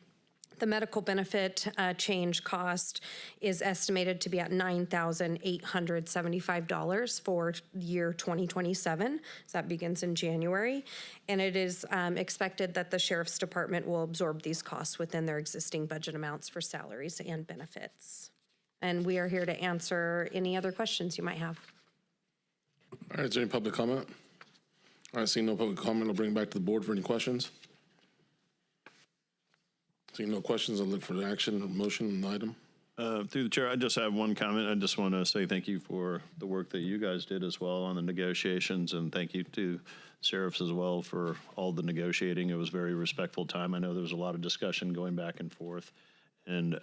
[SPEAKER 14] The medical benefit change cost is estimated to be at $9,875 for year 2027. So that begins in January. And it is expected that the Sheriff's Department will absorb these costs within their existing budget amounts for salaries and benefits. And we are here to answer any other questions you might have.
[SPEAKER 1] All right, is there any public comment? All right, seeing no public comment, I'll bring it back to the board for any questions. Seeing no questions, I'll look for the action or motion on the item.
[SPEAKER 11] Through the chair, I just have one comment. I just want to say thank you for the work that you guys did as well on the negotiations, and thank you to sheriffs as well for all the negotiating. It was a very respectful time. I know there was a lot of discussion going back and forth, and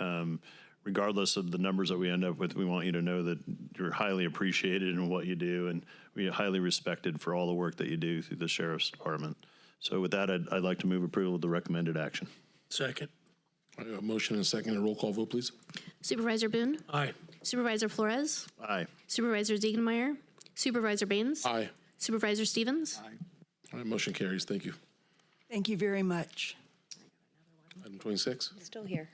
[SPEAKER 11] regardless of the numbers that we end up with, we want you to know that you're highly appreciated in what you do, and we are highly respected for all the work that you do through the Sheriff's Department. So with that, I'd like to move approval of the recommended action.
[SPEAKER 13] Second.
[SPEAKER 1] I got a motion and a second. A roll call vote, please.
[SPEAKER 7] Supervisor Boone?
[SPEAKER 13] Aye.
[SPEAKER 7] Supervisor Flores?
[SPEAKER 11] Aye.
[SPEAKER 7] Supervisor Ziegenmeier? Supervisor Baines?
[SPEAKER 1] Aye.
[SPEAKER 7] Supervisor Stevens?
[SPEAKER 1] All right, motion carries. Thank you.
[SPEAKER 15] Thank you very much.
[SPEAKER 1] Item 26.
[SPEAKER 14] Still here.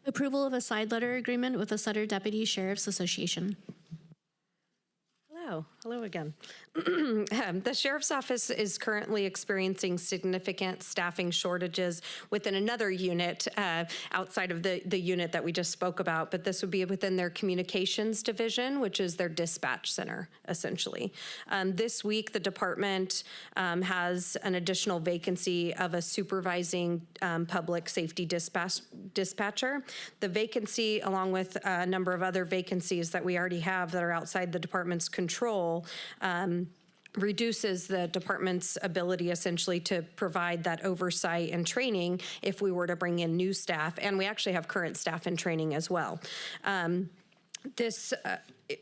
[SPEAKER 7] Approval of a side letter agreement with the Sutter Deputy Sheriff's Association.
[SPEAKER 14] Hello again. The Sheriff's Office is currently experiencing significant staffing shortages within another unit outside of the unit that we just spoke about, but this would be within their communications division, which is their dispatch center, essentially. This week, the department has an additional vacancy of a supervising public safety dispatcher. The vacancy, along with a number of other vacancies that we already have that are outside the department's control, reduces the department's ability essentially to provide that oversight and training if we were to bring in new staff, and we actually have current staff in training as well.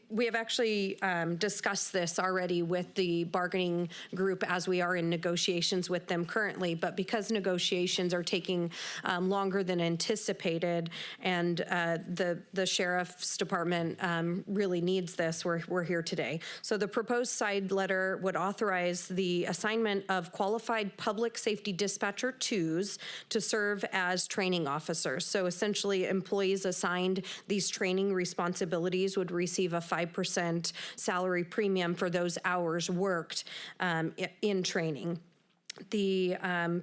[SPEAKER 14] We have actually discussed this already with the bargaining group as we are in negotiations with them currently, but because negotiations are taking longer than anticipated, and the sheriff's department really needs this, we're here today. So the proposed side letter would authorize the assignment of qualified public safety dispatcher 2s to serve as training officers. So essentially, employees assigned these training responsibilities would receive a 5% salary premium for those hours worked in training. The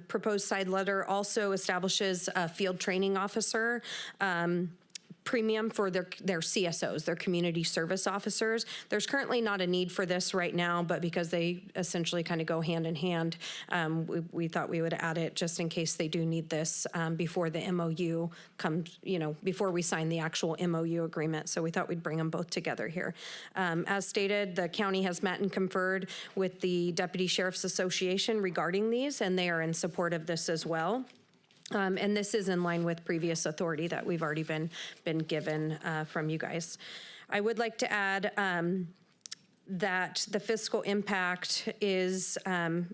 [SPEAKER 14] proposed side letter also establishes a field training officer premium for their CSOs, their community service officers. There's currently not a need for this right now, but because they essentially kind of go hand in hand, we thought we would add it just in case they do need this before the MOU comes, before we sign the actual MOU agreement. So we thought we'd bring them both together here. As stated, the county has met and conferred with the Deputy Sheriff's Association regarding these, and they are in support of this as well. And this is in line with previous authority that we've already been given from you guys. I would like to add that the fiscal impact is a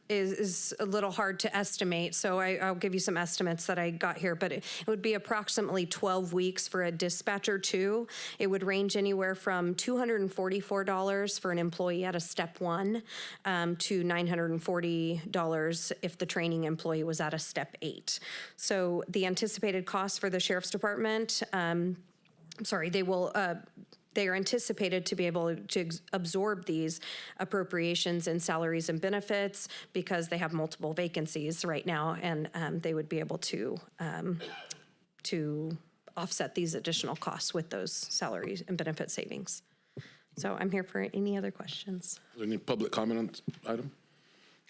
[SPEAKER 14] little hard to estimate. So I'll give you some estimates that I got here, but it would be approximately 12 weeks for a dispatcher 2. It would range anywhere from $244 for an employee at a step 1 to $940 if the training employee was at a step 8. So the anticipated cost for the Sheriff's Department, they are anticipated to be able to absorb these appropriations in salaries and benefits because they have multiple vacancies right now, and they would be able to offset these additional costs with those salaries and benefit savings. So I'm here for any other questions.
[SPEAKER 1] Is there any public comment on this item?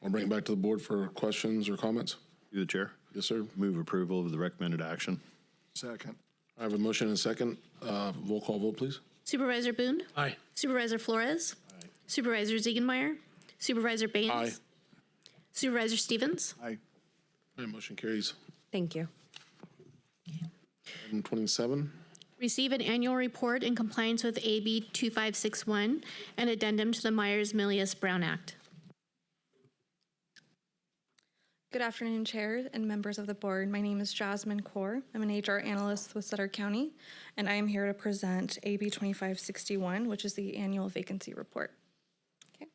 [SPEAKER 1] I'll bring it back to the board for questions or comments.
[SPEAKER 11] Through the chair.
[SPEAKER 1] Yes, sir.
[SPEAKER 11] Move approval of the recommended action.
[SPEAKER 4] Second.
[SPEAKER 1] I have a motion and a second. Roll call vote, please.
[SPEAKER 7] Supervisor Boone?
[SPEAKER 13] Aye.
[SPEAKER 7] Supervisor Flores? Aye. Supervisor Ziegenmeier? Supervisor Baines?
[SPEAKER 1] Aye.
[SPEAKER 7] Supervisor Stevens?
[SPEAKER 4] Aye.
[SPEAKER 1] All right, motion carries.
[SPEAKER 14] Thank you.
[SPEAKER 1] Item 27.
[SPEAKER 7] Receive an annual report in compliance with AB 2561 and addendum to the Myers-Milius-Brown Act.
[SPEAKER 16] Good afternoon, Chair and members of the board. My name is Jasmine Kaur. I'm an HR analyst with Sutter County, and I am here to present AB 2561, which is the annual vacancy report.
[SPEAKER 14] Okay.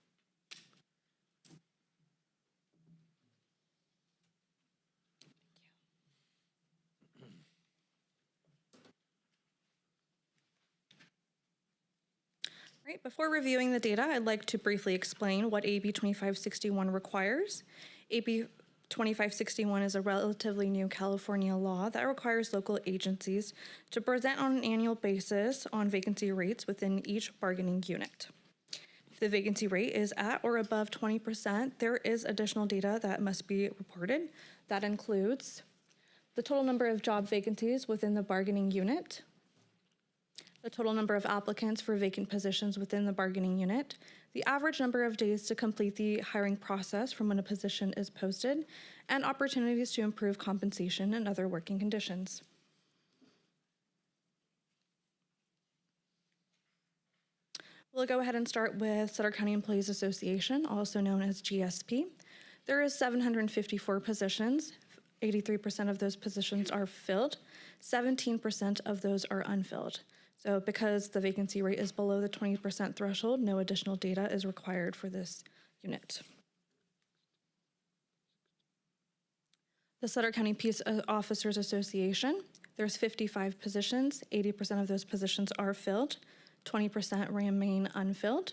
[SPEAKER 16] Right, before reviewing the data, I'd like to briefly explain what AB 2561 requires. AB 2561 is a relatively new California law that requires local agencies to present on an annual basis on vacancy rates within each bargaining unit. If the vacancy rate is at or above 20%, there is additional data that must be reported. That includes the total number of job vacancies within the bargaining unit, the total number of applicants for vacant positions within the bargaining unit, the average number of days to complete the hiring process from when a position is posted, and opportunities to improve compensation and other working conditions. We'll go ahead and start with Sutter County Employees Association, also known as GSP. There is 754 positions. 83% of those positions are filled. 17% of those are unfilled. So because the vacancy rate is below the 20% threshold, no additional data is required for this unit. The Sutter County Peace Officers Association, there's 55 positions. 80% of those positions are filled. 20% remain unfilled.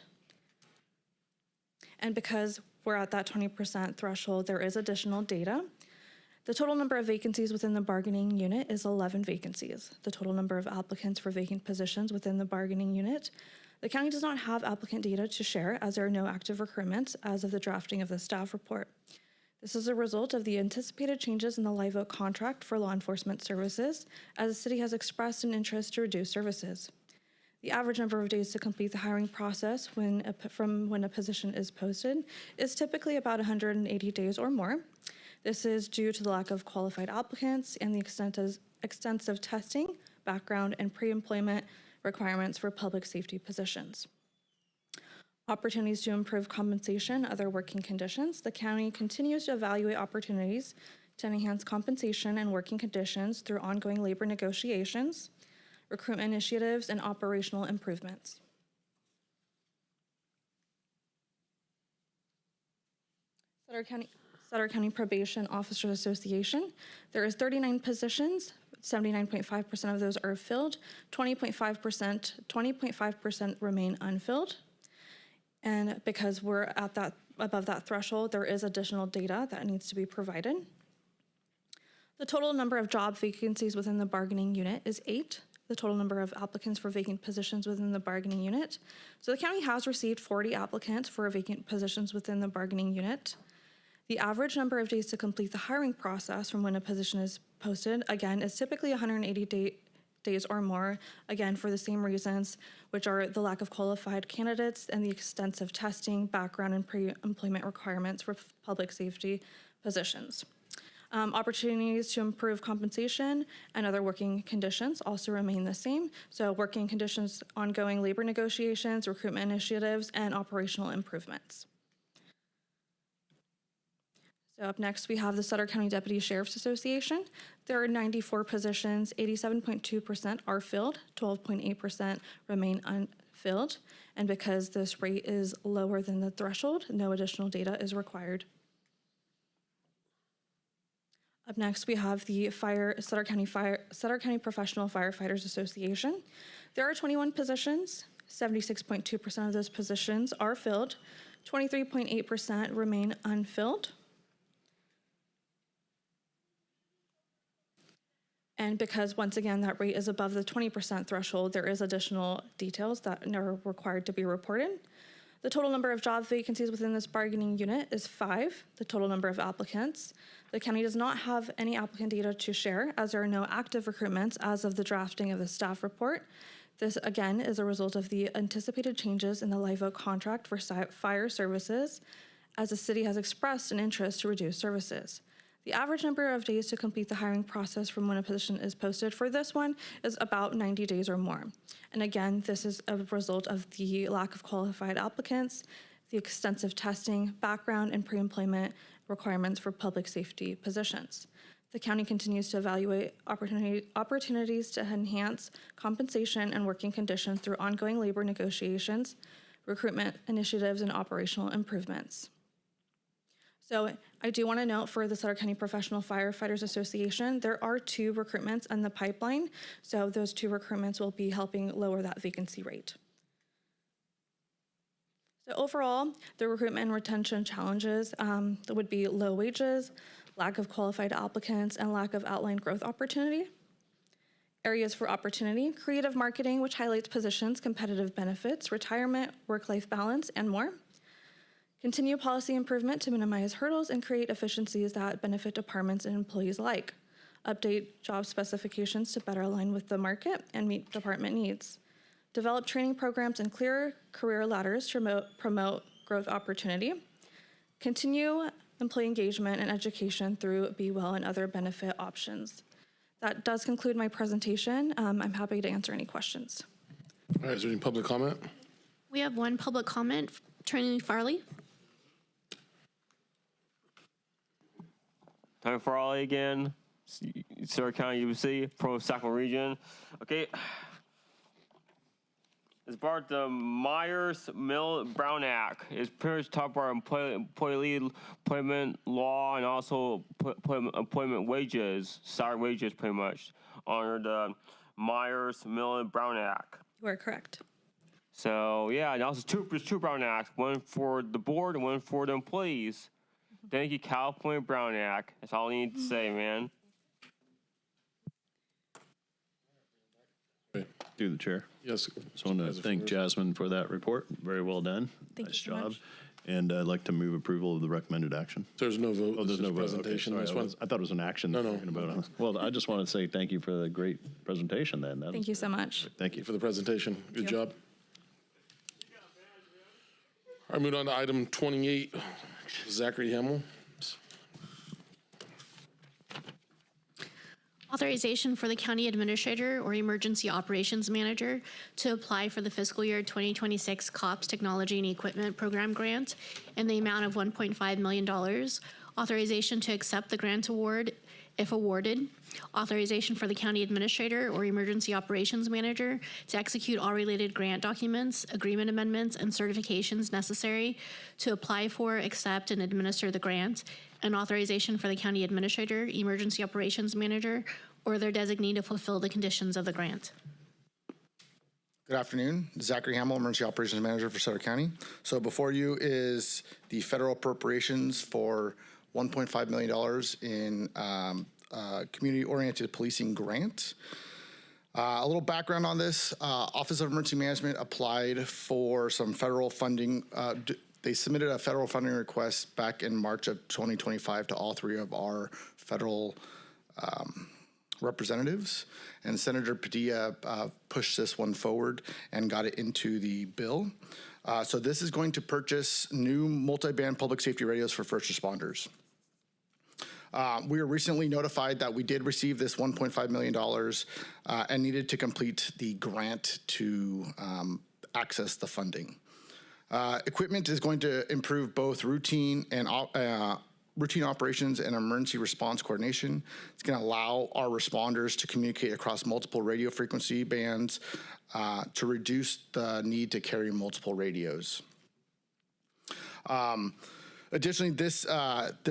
[SPEAKER 16] And because we're at that 20% threshold, there is additional data. The total number of vacancies within the bargaining unit is 11 vacancies. The total number of applicants for vacant positions within the bargaining unit. The county does not have applicant data to share as there are no active recruitments as of the drafting of the staff report. This is a result of the anticipated changes in the live oak contract for law enforcement services, as the city has expressed an interest to reduce services. The average number of days to complete the hiring process from when a position is posted is typically about 180 days or more. This is due to the lack of qualified applicants and the extensive testing, background, and pre-employment requirements for public safety positions. Opportunities to improve compensation, other working conditions. The county continues to evaluate opportunities to enhance compensation and working conditions through ongoing labor negotiations, recruitment initiatives, and operational improvements. Sutter County Probation Officers Association. There is 39 positions. 79.5% of those are filled. 20.5% remain unfilled. And because we're at that above that threshold, there is additional data that needs to be provided. The total number of job vacancies within the bargaining unit is 8. The total number of applicants for vacant positions within the bargaining unit. So the county has received 40 applicants for vacant positions within the bargaining unit. The average number of days to complete the hiring process from when a position is posted, again, is typically 180 days or more, again, for the same reasons, which are the lack of qualified candidates and the extensive testing, background, and pre-employment requirements for public safety positions. Opportunities to improve compensation and other working conditions also remain the same. So working conditions, ongoing labor negotiations, recruitment initiatives, and operational improvements. So up next, we have the Sutter County Deputy Sheriff's Association. There are 94 positions, 87.2% are filled, 12.8% remain unfilled. And because this rate is lower than the threshold, no additional data is required. Up next, we have the Sutter County Professional Firefighters Association. There are 21 positions, 76.2% of those positions are filled, 23.8% remain unfilled. And because, once again, that rate is above the 20% threshold, there is additional details that are required to be reported. The total number of job vacancies within this bargaining unit is 5, the total number of applicants. The county does not have any applicant data to share, as there are no active recruitments as of the drafting of the staff report. This, again, is a result of the anticipated changes in the live oak contract for fire services, as the city has expressed an interest to reduce services. The average number of days to complete the hiring process from when a position is posted for this one is about 90 days or more. And again, this is a result of the lack of qualified applicants, the extensive testing, background, and pre-employment requirements for public safety positions. The county continues to evaluate opportunities to enhance compensation and working conditions through ongoing labor negotiations, recruitment initiatives, and operational improvements. So I do want to note for the Sutter County Professional Firefighters Association, there are 2 recruitments in the pipeline. So those 2 recruitments will be helping lower that vacancy rate. So overall, the recruitment and retention challenges would be low wages, lack of qualified applicants, and lack of outlined growth opportunity. Areas for opportunity: creative marketing, which highlights positions, competitive benefits, retirement, work-life balance, and more. Continue policy improvement to minimize hurdles and create efficiencies that benefit departments and employees alike. Update job specifications to better align with the market and meet department needs. Develop training programs and clear career ladders to promote growth opportunity. Continue employee engagement and education through Be Well and other benefit options. That does conclude my presentation. I'm happy to answer any questions.
[SPEAKER 1] All right, is there any public comment?
[SPEAKER 7] We have one public comment. Trinity Farley.
[SPEAKER 9] Tony Farley again, Sutter County UBC, pro Sacramento region. Okay. It's about the Myers-Mill-Brown Act. It's pretty much talk about employment law and also employment wages, salary wages pretty much, under the Myers-Mill-Brown Act.
[SPEAKER 16] You are correct.
[SPEAKER 9] So yeah, and also there's two Brown Acts, one for the board and one for the employees. Thank you, California Brown Act. That's all I need to say, man.
[SPEAKER 11] Through the chair.
[SPEAKER 1] Yes.
[SPEAKER 11] Just want to thank Jasmine for that report. Very well done.
[SPEAKER 16] Thank
[SPEAKER 11] nice
[SPEAKER 16] you so
[SPEAKER 11] job.
[SPEAKER 16] much.
[SPEAKER 11] And I'd like to move approval of the recommended action.
[SPEAKER 1] There's no vote.
[SPEAKER 11] Oh, there's no vote. Okay,
[SPEAKER 1] presentation.
[SPEAKER 11] sorry, I thought it was an action.
[SPEAKER 1] No, no.
[SPEAKER 11] We're gonna vote on. Well, I just want to say thank you for the great presentation then.
[SPEAKER 16] Thank you so much.
[SPEAKER 11] Thank you.
[SPEAKER 1] For the presentation. Good
[SPEAKER 16] you.
[SPEAKER 1] job. All right, moving on to item 28, Zachary Hamill.
[SPEAKER 7] Authorization for the county administrator or emergency operations manager to apply for the fiscal year 2026 COPS Technology and Equipment Program grant in the amount of $1.5 million. Authorization to accept the grant award if awarded. Authorization for the county administrator or emergency operations manager to execute all related grant documents, agreement amendments, and certifications necessary to apply for, accept, and administer the grant, and authorization for the county administrator, emergency operations manager, or their designee to fulfill the conditions of the grant.
[SPEAKER 17] Good afternoon. Zachary Hamill, Emergency Operations Manager for Sutter County. So before you is the federal appropriations for $1.5 million in community-oriented policing grant. A little background on this. Office of Emergency Management applied for some federal funding. They submitted a federal funding request back in March of 2025 to all three of our federal representatives, and Senator Padilla pushed this one forward and got it into the bill. So this is going to purchase new multi-band public safety radios for first responders. We were recently notified that we did receive this $1.5 million and needed to complete the grant to access the funding. Equipment is going to improve both routine operations and emergency response coordination. It's going to allow our responders to communicate across multiple radio frequency bands to reduce the need to carry multiple radios. Additionally, this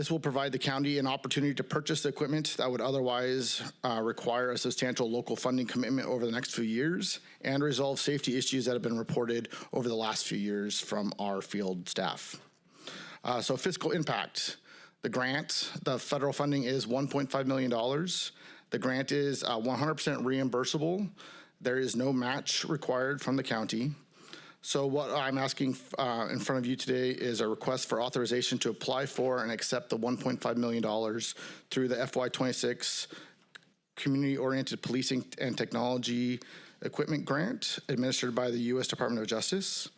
[SPEAKER 17] will provide the county an opportunity to purchase the equipment that would otherwise require a substantial local funding commitment over the next few years and resolve safety issues that have been reported over the last few years from our field staff. So fiscal impact. The grant, the federal funding is $1.5 million. The grant is 100% reimbursable. There is no match required from the county. So what I'm asking in front of you today is a request for authorization to apply for and accept the $1.5 million through the FY26 Community-Oriented Policing and Technology Equipment Grant administered by the U.S. Department of Justice.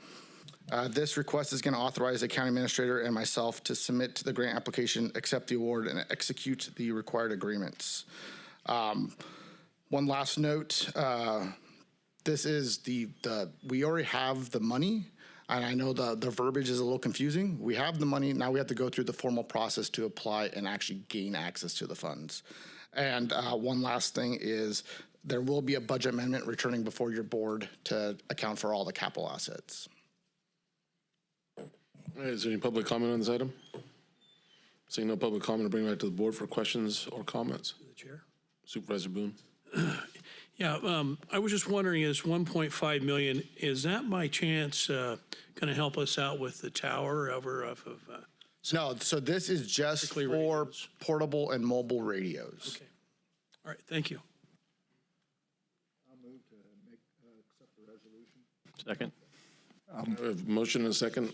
[SPEAKER 17] This request is going to authorize the county administrator and myself to submit the grant application, accept the award, and execute the required agreements. One last note. This is we already have the money, and I know the verbiage is a little confusing. We have the money, now we have to go through the formal process to apply and actually gain access to the funds. And one last thing is there will be a budget amendment returning before your board to account for all the capital assets.
[SPEAKER 1] All right, is there any public comment on this item? Seeing no public comment, I'll bring it back to the board for questions or comments.
[SPEAKER 13] The chair.
[SPEAKER 1] Supervisor Boone.
[SPEAKER 13] Yeah, I was just wondering, is 1.5 million, is that by chance going to help us out with the tower over off of?
[SPEAKER 17] No, so this is just for
[SPEAKER 13] radios.
[SPEAKER 17] portable and mobile radios.
[SPEAKER 13] Okay. All right, thank you.
[SPEAKER 4] I'll move to accept the resolution.
[SPEAKER 11] Second.
[SPEAKER 1] We have a motion and a second.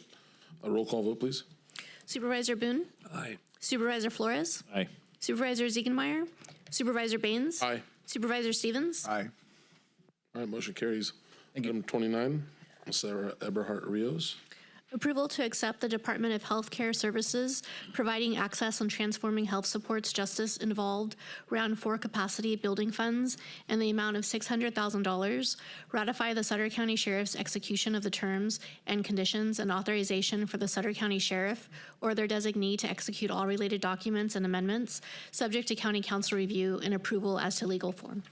[SPEAKER 1] A roll call vote, please.
[SPEAKER 7] Supervisor Boone?
[SPEAKER 13] Aye.
[SPEAKER 7] Supervisor Flores?
[SPEAKER 11] Aye.
[SPEAKER 7] Supervisor Ziegenmeier? Supervisor Baines?
[SPEAKER 1] Aye.
[SPEAKER 7] Supervisor Stevens?
[SPEAKER 4] Aye.
[SPEAKER 1] All right, motion carries. Item 29, Sarah Eberhardt Rios.
[SPEAKER 7] Approval to accept the Department of Healthcare Services providing access and transforming health supports justice involved round 4 capacity building funds in the amount of $600,000. Ratify the Sutter County Sheriff's execution of the terms and conditions and authorization for the Sutter County Sheriff or their designee to execute all related documents and amendments, subject to County Council review and approval as to legal form.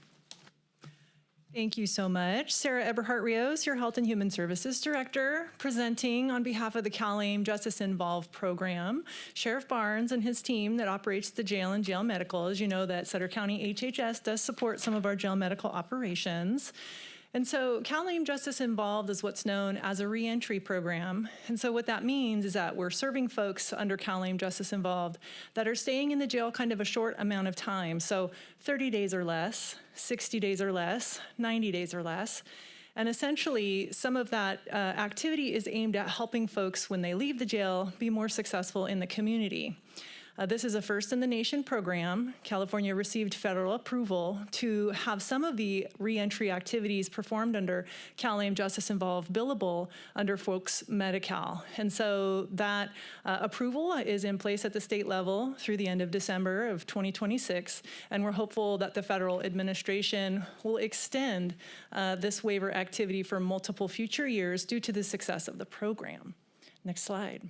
[SPEAKER 10] Thank you so much. Sarah Eberhardt-Rios, your Health and Human Services Director, presenting on behalf of the CalAIM Justice Involved program. Sheriff Barnes and his team that operates the jail and jail medical. As you know, that Sutter County HHS does support some of our jail medical operations. And so CalAIM Justice Involved is what's known as a reentry program. And so what that means is that we're serving folks under CalAIM Justice Involved that are staying in the jail kind of a short amount of time. So 30 days or less, 60 days or less, 90 days or less. And essentially, some of that activity is aimed at helping folks when they leave the jail be more successful in the community. This is a first-in-the-nation program. California received federal approval to have some of the reentry activities performed under CalAIM Justice Involved billable under folks Medi-Cal. And so that approval is in place at the state level through the end of December of 2026, and we're hopeful that the federal administration will extend this waiver activity for multiple future years due to the success of the program. Next slide.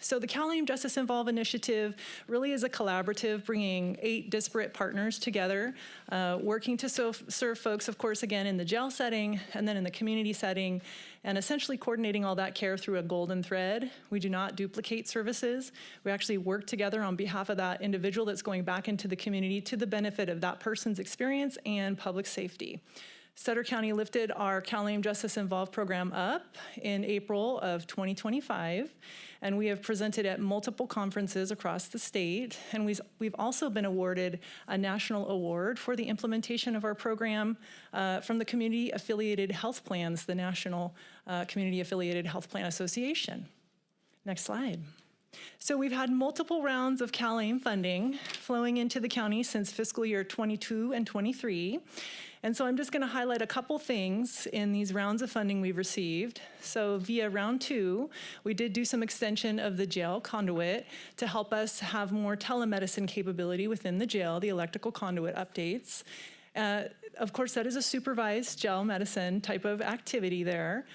[SPEAKER 10] So the CalAIM Justice Involved initiative really is a collaborative, bringing 8 disparate partners together, working to serve folks, of course, again, in the jail setting and then in the community setting, and essentially coordinating all that care through a golden thread. We do not duplicate services. We actually work together on behalf of that individual that's going back into the community to the benefit of that person's experience and public safety. Sutter County lifted our CalAIM Justice Involved program up in April of 2025, and we have presented at multiple conferences across the state, and we've also been awarded a national award for the implementation of our program from the Community Affiliated Health Plans, the National Community Affiliated Health Plan Association. Next slide. So we've had multiple rounds of CalAIM funding flowing into the county since fiscal year 22 and 23. And so I'm just going to highlight a couple things in these rounds of funding we've received. So via round 2, we did do some extension of the jail conduit to help us have more telemedicine capability within the jail, the electrical conduit updates. Of course, that is a supervised jail medicine type of activity there.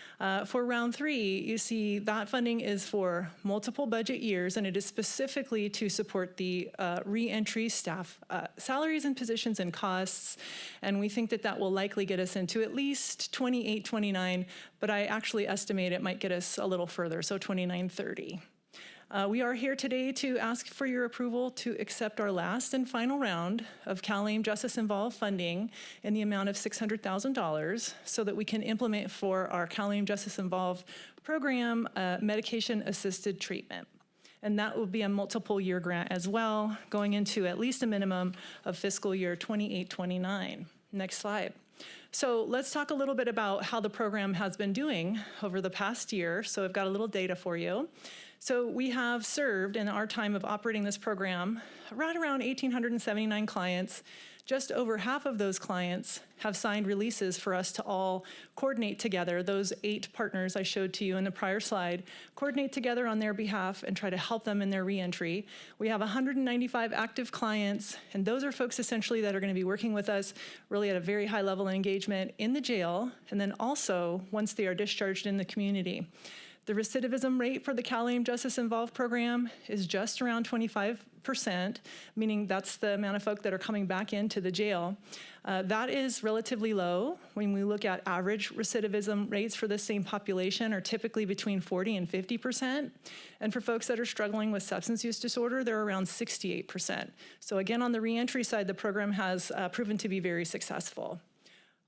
[SPEAKER 10] For round 3, you see that funding is for multiple budget years, and it is specifically to support the reentry staff salaries and positions and costs. And we think that that will likely get us into at least 28, 29, but I actually estimate it might get us a little further, so 29, 30. We are here today to ask for your approval to accept our last and final round of CalAIM Justice Involved funding in the amount of $600,000 so that we can implement for our CalAIM Justice Involved program medication-assisted treatment. And that will be a multiple-year grant as well, going into at least a minimum of fiscal year 28-29. Next slide. So let's talk a little bit about how the program has been doing over the past year. So I've got a little data for you. So we have served in our time of operating this program right around 1,879 clients. Just over half of those clients have signed releases for us to all coordinate together. Those 8 partners I showed to you in the prior slide, coordinate together on their behalf and try to help them in their reentry. We have 195 active clients, and those are folks essentially that are going to be working with us really at a very high level of engagement in the jail, and then also once they are discharged in the community. The recidivism rate for the CalAIM Justice Involved program is just around 25%, meaning that's the amount of folk that are coming back into the jail. That is relatively low. When we look at average recidivism rates for the same population are typically between 40 and 50%. And for folks that are struggling with substance use disorder, they're around 68%. So again, on the reentry side, the program has proven to be very successful.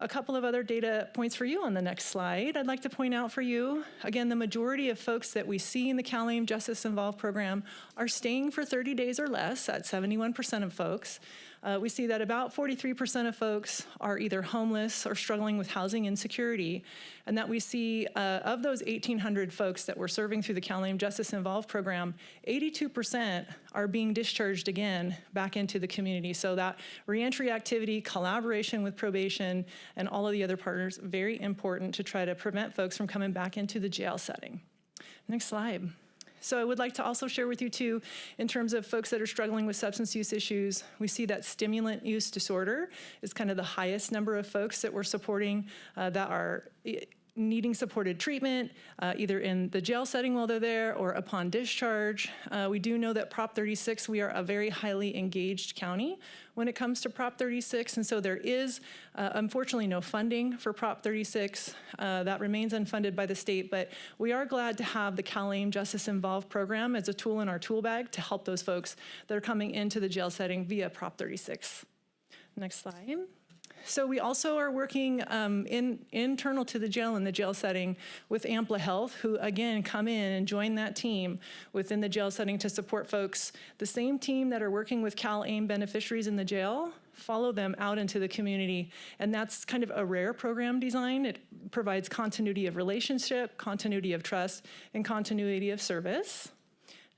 [SPEAKER 10] A couple of other data points for you on the next slide. I'd like to point out for you, again, the majority of folks that we see in the CalAIM Justice Involved program are staying for 30 days or less, at 71% of folks. We see that about 43% of folks are either homeless or struggling with housing insecurity, and that we see of those 1,800 folks that we're serving through the CalAIM Justice Involved program, 82% are being discharged again back into the community. So that reentry activity, collaboration with probation, and all of the other partners, very important to try to prevent folks from coming back into the jail setting. Next slide. So I would like to also share with you too, in terms of folks that are struggling with substance use issues, we see that stimulant use disorder is kind of the highest number of folks that we're supporting that are needing supported treatment, either in the jail setting while they're there or upon discharge. We do know that Prop 36, we are a very highly engaged county when it comes to Prop 36, and so there is unfortunately no funding for Prop 36. That remains unfunded by the state, but we are glad to have the CalAIM Justice Involved program as a tool in our tool bag to help those folks that are coming into the jail setting via Prop 36. Next slide. So we also are working internal to the jail in the jail setting with Ampla Health, who again come in and join that team within the jail setting to support folks. The same team that are working with CalAIM beneficiaries in the jail follow them out into the community, and that's kind of a rare program design. It provides continuity of relationship, continuity of trust, and continuity of service.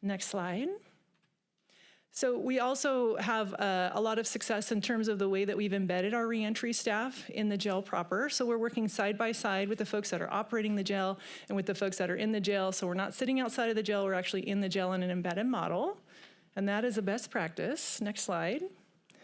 [SPEAKER 10] Next slide. So we also have a lot of success in terms of the way that we've embedded our reentry staff in the jail proper. So we're working side by side with the folks that are operating the jail and with the folks that are in the jail. So we're not sitting outside of the jail, we're actually in the jail in an embedded model. And that is a best practice. Next slide.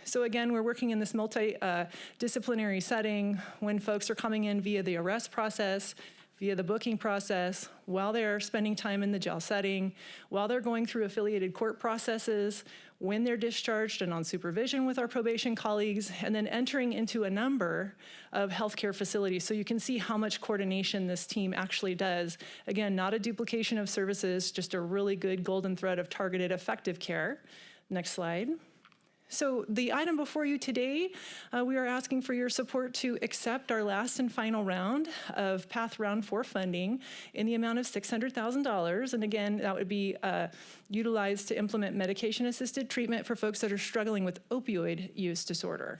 [SPEAKER 10] So again, we're working in this multidisciplinary setting when folks are coming in via the arrest process, via the booking process, while they're spending time in the jail setting, while they're going through affiliated court processes, when they're discharged and on supervision with our probation colleagues, and then entering into a number of healthcare facilities. So you can see how much coordination this team actually does. Again, not a duplication of services, just a really good golden thread of targeted effective care. Next slide. So the item before you today, we are asking for your support to accept our last and final round of PATH Round 4 funding in the amount of $600,000. And again, that would be utilized to implement medication-assisted treatment for folks that are struggling with opioid use disorder.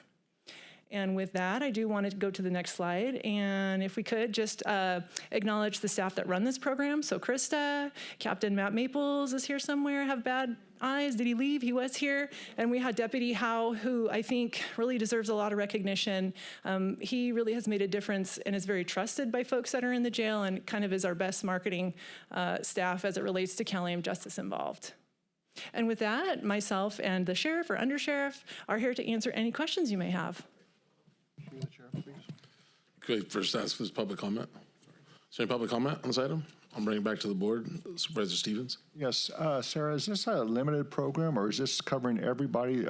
[SPEAKER 10] And with that, I do want to go to the next slide. And if we could just acknowledge the staff that run this program. So Krista, Captain Matt Maples is here somewhere, have bad eyes. Did he leave? He was here. And we had Deputy Howe, who I think really deserves a lot of recognition. He really has made a difference and is very trusted by folks that are in the jail and kind of is our best marketing staff as it relates to CalAIM Justice Involved. And with that, myself and the sheriff or undersheriff are here to answer any questions you may have.
[SPEAKER 1] Could I first ask this public comment? Is there any public comment on this item? I'll bring it back to the board. Supervisor Stevens?
[SPEAKER 4] Yes, Sarah, is this a limited program, or is this covering everybody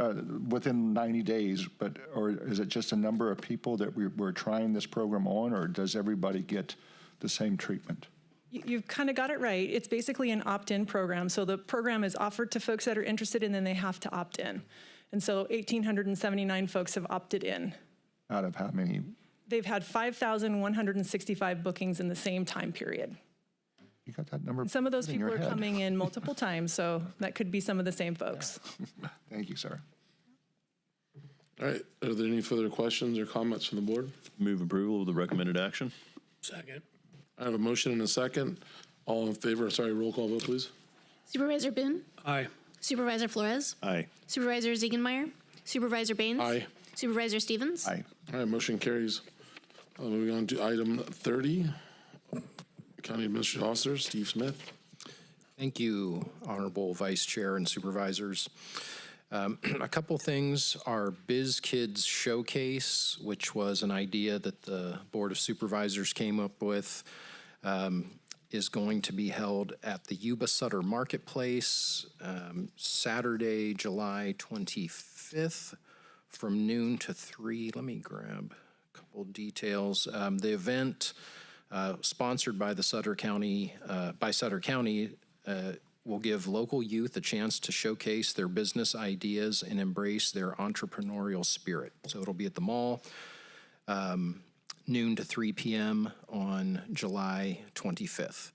[SPEAKER 4] within 90 days? Or is it just a number of people that we're trying this program on, or does everybody get the same treatment?
[SPEAKER 10] You've kind of got it right. It's basically an opt-in program. So the program is offered to folks that are interested, and then they have to opt in. And so 1,879 folks have opted in.
[SPEAKER 4] Out of how many?
[SPEAKER 10] They've had 5,165 bookings in the same time period.
[SPEAKER 4] You got that number?
[SPEAKER 10] And some of those
[SPEAKER 4] in
[SPEAKER 10] people
[SPEAKER 4] your
[SPEAKER 10] are
[SPEAKER 4] head.
[SPEAKER 10] coming in multiple times, so that could be some of the same folks.
[SPEAKER 4] Yeah. Thank you, sir.
[SPEAKER 1] All right, are there any further questions or comments from the board?
[SPEAKER 11] Move approval of the recommended action.
[SPEAKER 13] Second.
[SPEAKER 1] I have a motion and a second. All in favor, sorry, roll call vote, please.
[SPEAKER 7] Supervisor Boone?
[SPEAKER 13] Aye.
[SPEAKER 7] Supervisor Flores?
[SPEAKER 11] Aye.
[SPEAKER 7] Supervisor Ziegenmeier? Supervisor Baines?
[SPEAKER 1] Aye.
[SPEAKER 7] Supervisor Stevens?
[SPEAKER 4] Aye.
[SPEAKER 1] All right, motion carries. Moving on to item 30. County Administrative Officer Steve Smith.
[SPEAKER 18] Thank you, Honorable Vice Chair and Supervisors. A couple things. Our Biz Kids Showcase, which was an idea that the Board of Supervisors came up with, is going to be held at the Yuba Sutter Marketplace Saturday, July 25th from noon to 3. Let me grab a couple details. The event sponsored by the Sutter County, will give local youth a chance to showcase their business ideas and embrace their entrepreneurial spirit. So it'll be at the mall, noon to 3 p.m. on July 25th.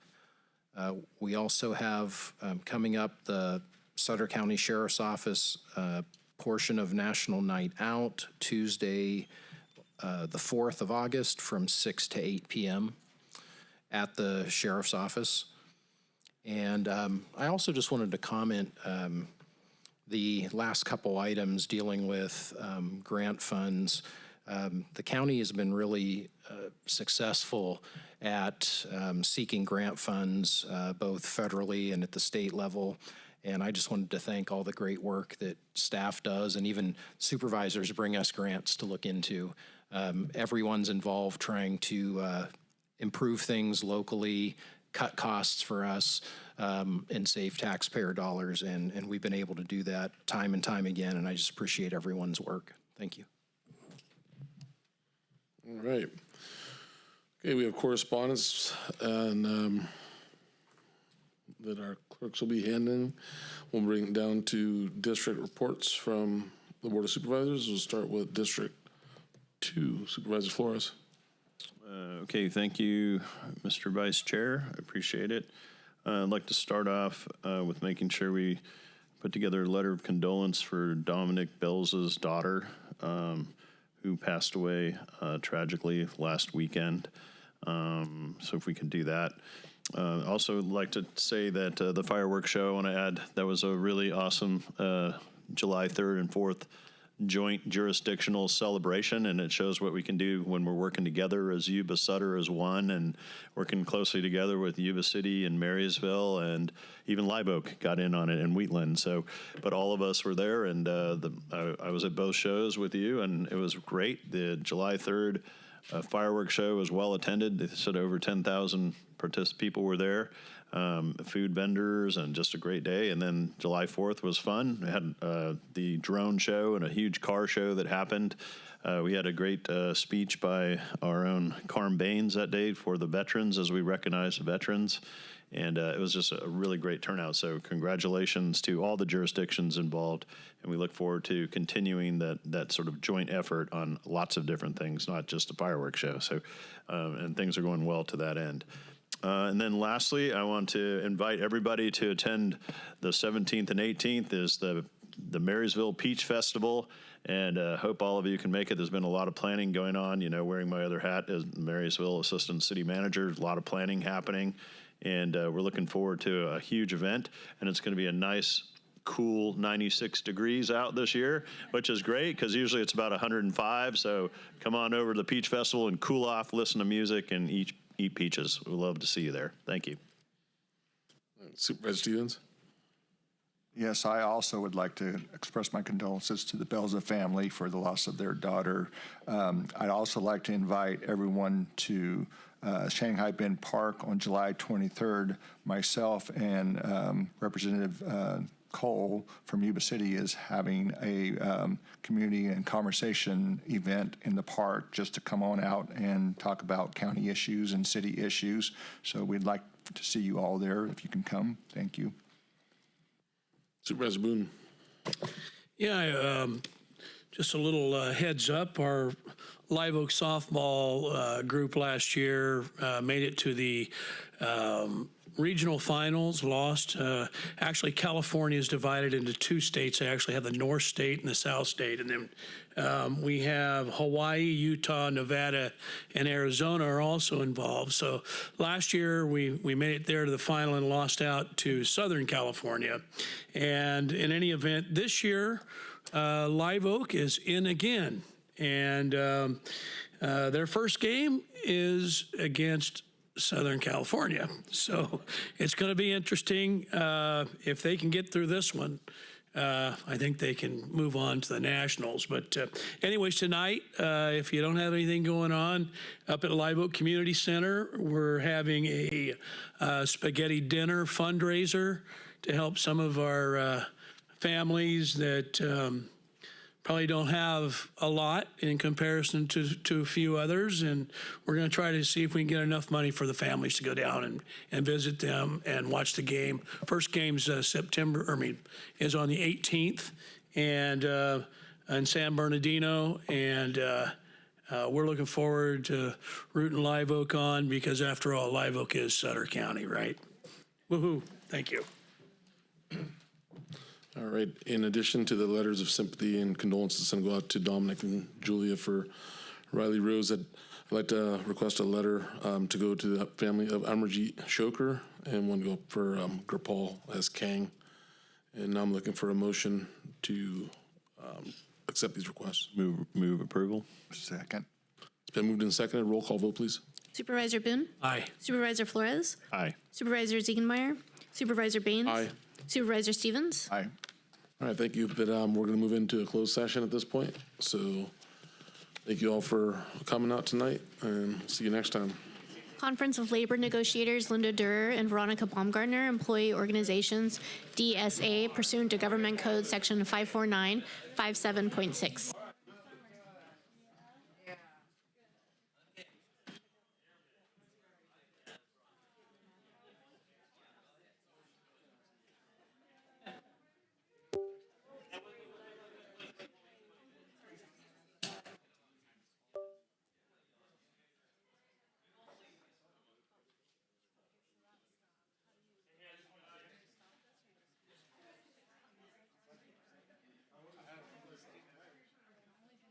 [SPEAKER 18] We also have coming up the Sutter County Sheriff's Office portion of National Night Out, Tuesday, the 4th of August from 6 to 8 p.m. at the Sheriff's Office. And I also just wanted to comment the last couple items dealing with grant funds. The county has been really successful at seeking grant funds, both federally and at the state level. And I just wanted to thank all the great work that staff does, and even supervisors bring us grants to look into. Everyone's involved trying to improve things locally, cut costs for us, and save taxpayer dollars. And we've been able to do that time and time again, and I just appreciate everyone's work. Thank you.
[SPEAKER 1] All right. Okay, we have correspondence and that our clerks will be handing. We'll bring it down to district reports from the Board of Supervisors. We'll start with District 2, Supervisor Flores.
[SPEAKER 11] Okay, thank you, Mr. Vice Chair. I appreciate it. I'd like to start off with making sure we put together a letter of condolence for Dominic Bells' daughter, who passed away tragically last weekend. So if we can do that. Also like to say that the fireworks show, I want to add, that was a really awesome July 3rd and 4th joint jurisdictional celebration, and it shows what we can do when we're working together as Yuba Sutter as one, and working closely together with Yuba City and Marysville, and even Live Oak got in on it, and Wheatland. So, but all of us were there, and I was at both shows with you, and it was great. The July 3rd fireworks show was well attended. They said over 10,000 people were there. Food vendors, and just a great day. And then July 4th was fun. We had the drone show and a huge car show that happened. We had a great speech by our own Carm Baines that day for the veterans, as we recognize the veterans. And it was just a really great turnout. So congratulations to all the jurisdictions involved. And we look forward to continuing that sort of joint effort on lots of different things, not just the fireworks show. So, and things are going well to that end. And then lastly, I want to invite everybody to attend the 17th and 18th is the Marysville Peach Festival, and hope all of you can make it. There's been a lot of planning going on, you know, wearing my other hat as Marysville Assistant City Manager, a lot of planning happening, and we're looking forward to a huge event, and it's going to be a nice, cool 96 degrees out this year, which is great because usually it's about 105, so come on over to the Peach Festival and cool off, listen to music, and eat peaches. We'd love to see you there. Thank you.
[SPEAKER 1] Supervisor Stevens.
[SPEAKER 4] Yes, I also would like to express my condolences to the Belza family for the loss of their daughter. I'd also like to invite everyone to Shanghai Bend Park on July 23rd. Myself and Representative Cole from Yuba City is having a community and conversation event in the park just to come on out and talk about county issues and city issues. So we'd like to see you all there if you can come. Thank you.
[SPEAKER 1] Supervisor Boone.
[SPEAKER 13] Yeah, just a little heads up. Our Live Oak softball group last year made it to the regional finals, lost. Actually, California is divided into two states. They actually have the North State and the South State. And then we have Hawaii, Utah, Nevada, and Arizona are also involved. So last year, we made it there to the final and lost out to Southern California. And in any event, this year, Live Oak is in again. And their first game is against Southern California. So it's going to be interesting. If they can get through this one, I think they can move on to the Nationals. But anyways, tonight, if you don't have anything going on, up at Live Oak Community Center, we're having a spaghetti dinner fundraiser to help some of our families that probably don't have a lot in comparison to a few others, and we're going to try to see if we can get enough money for the families to go down and visit them and watch the game. First game's is on the 18th, and in San Bernardino, and we're looking forward to rooting Live Oak on, because after all, Live Oak is Sutter County, right? Woohoo! Thank you.
[SPEAKER 1] All right. In addition to the letters of sympathy and condolences sent go out to Dominic and Julia for Riley Rose, I'd like to request a letter to go to the family of Amarjeet Shoker, and one to go for Gurpal S. Kang. And now I'm looking for a motion to accept these requests.
[SPEAKER 11] Move approval.
[SPEAKER 1] Second. It's been moved and seconded. Roll call vote, please.
[SPEAKER 7] Supervisor Boone?
[SPEAKER 13] Aye.
[SPEAKER 7] Supervisor Flores?
[SPEAKER 11] Aye.
[SPEAKER 7] Supervisor Ziegenmeyer? Supervisor Baines?
[SPEAKER 1] Aye.
[SPEAKER 7] Supervisor Stevens?
[SPEAKER 1] Aye. All right, thank you. But we're going to move into a closed session at this point. So thank you all for coming out tonight, and see you next time.
[SPEAKER 7] Conference of Labor Negotiators Linda Durer and Veronica Baumgartner, Employee Organizations, DSA, pursuant to Government Code Section 549, 57.6.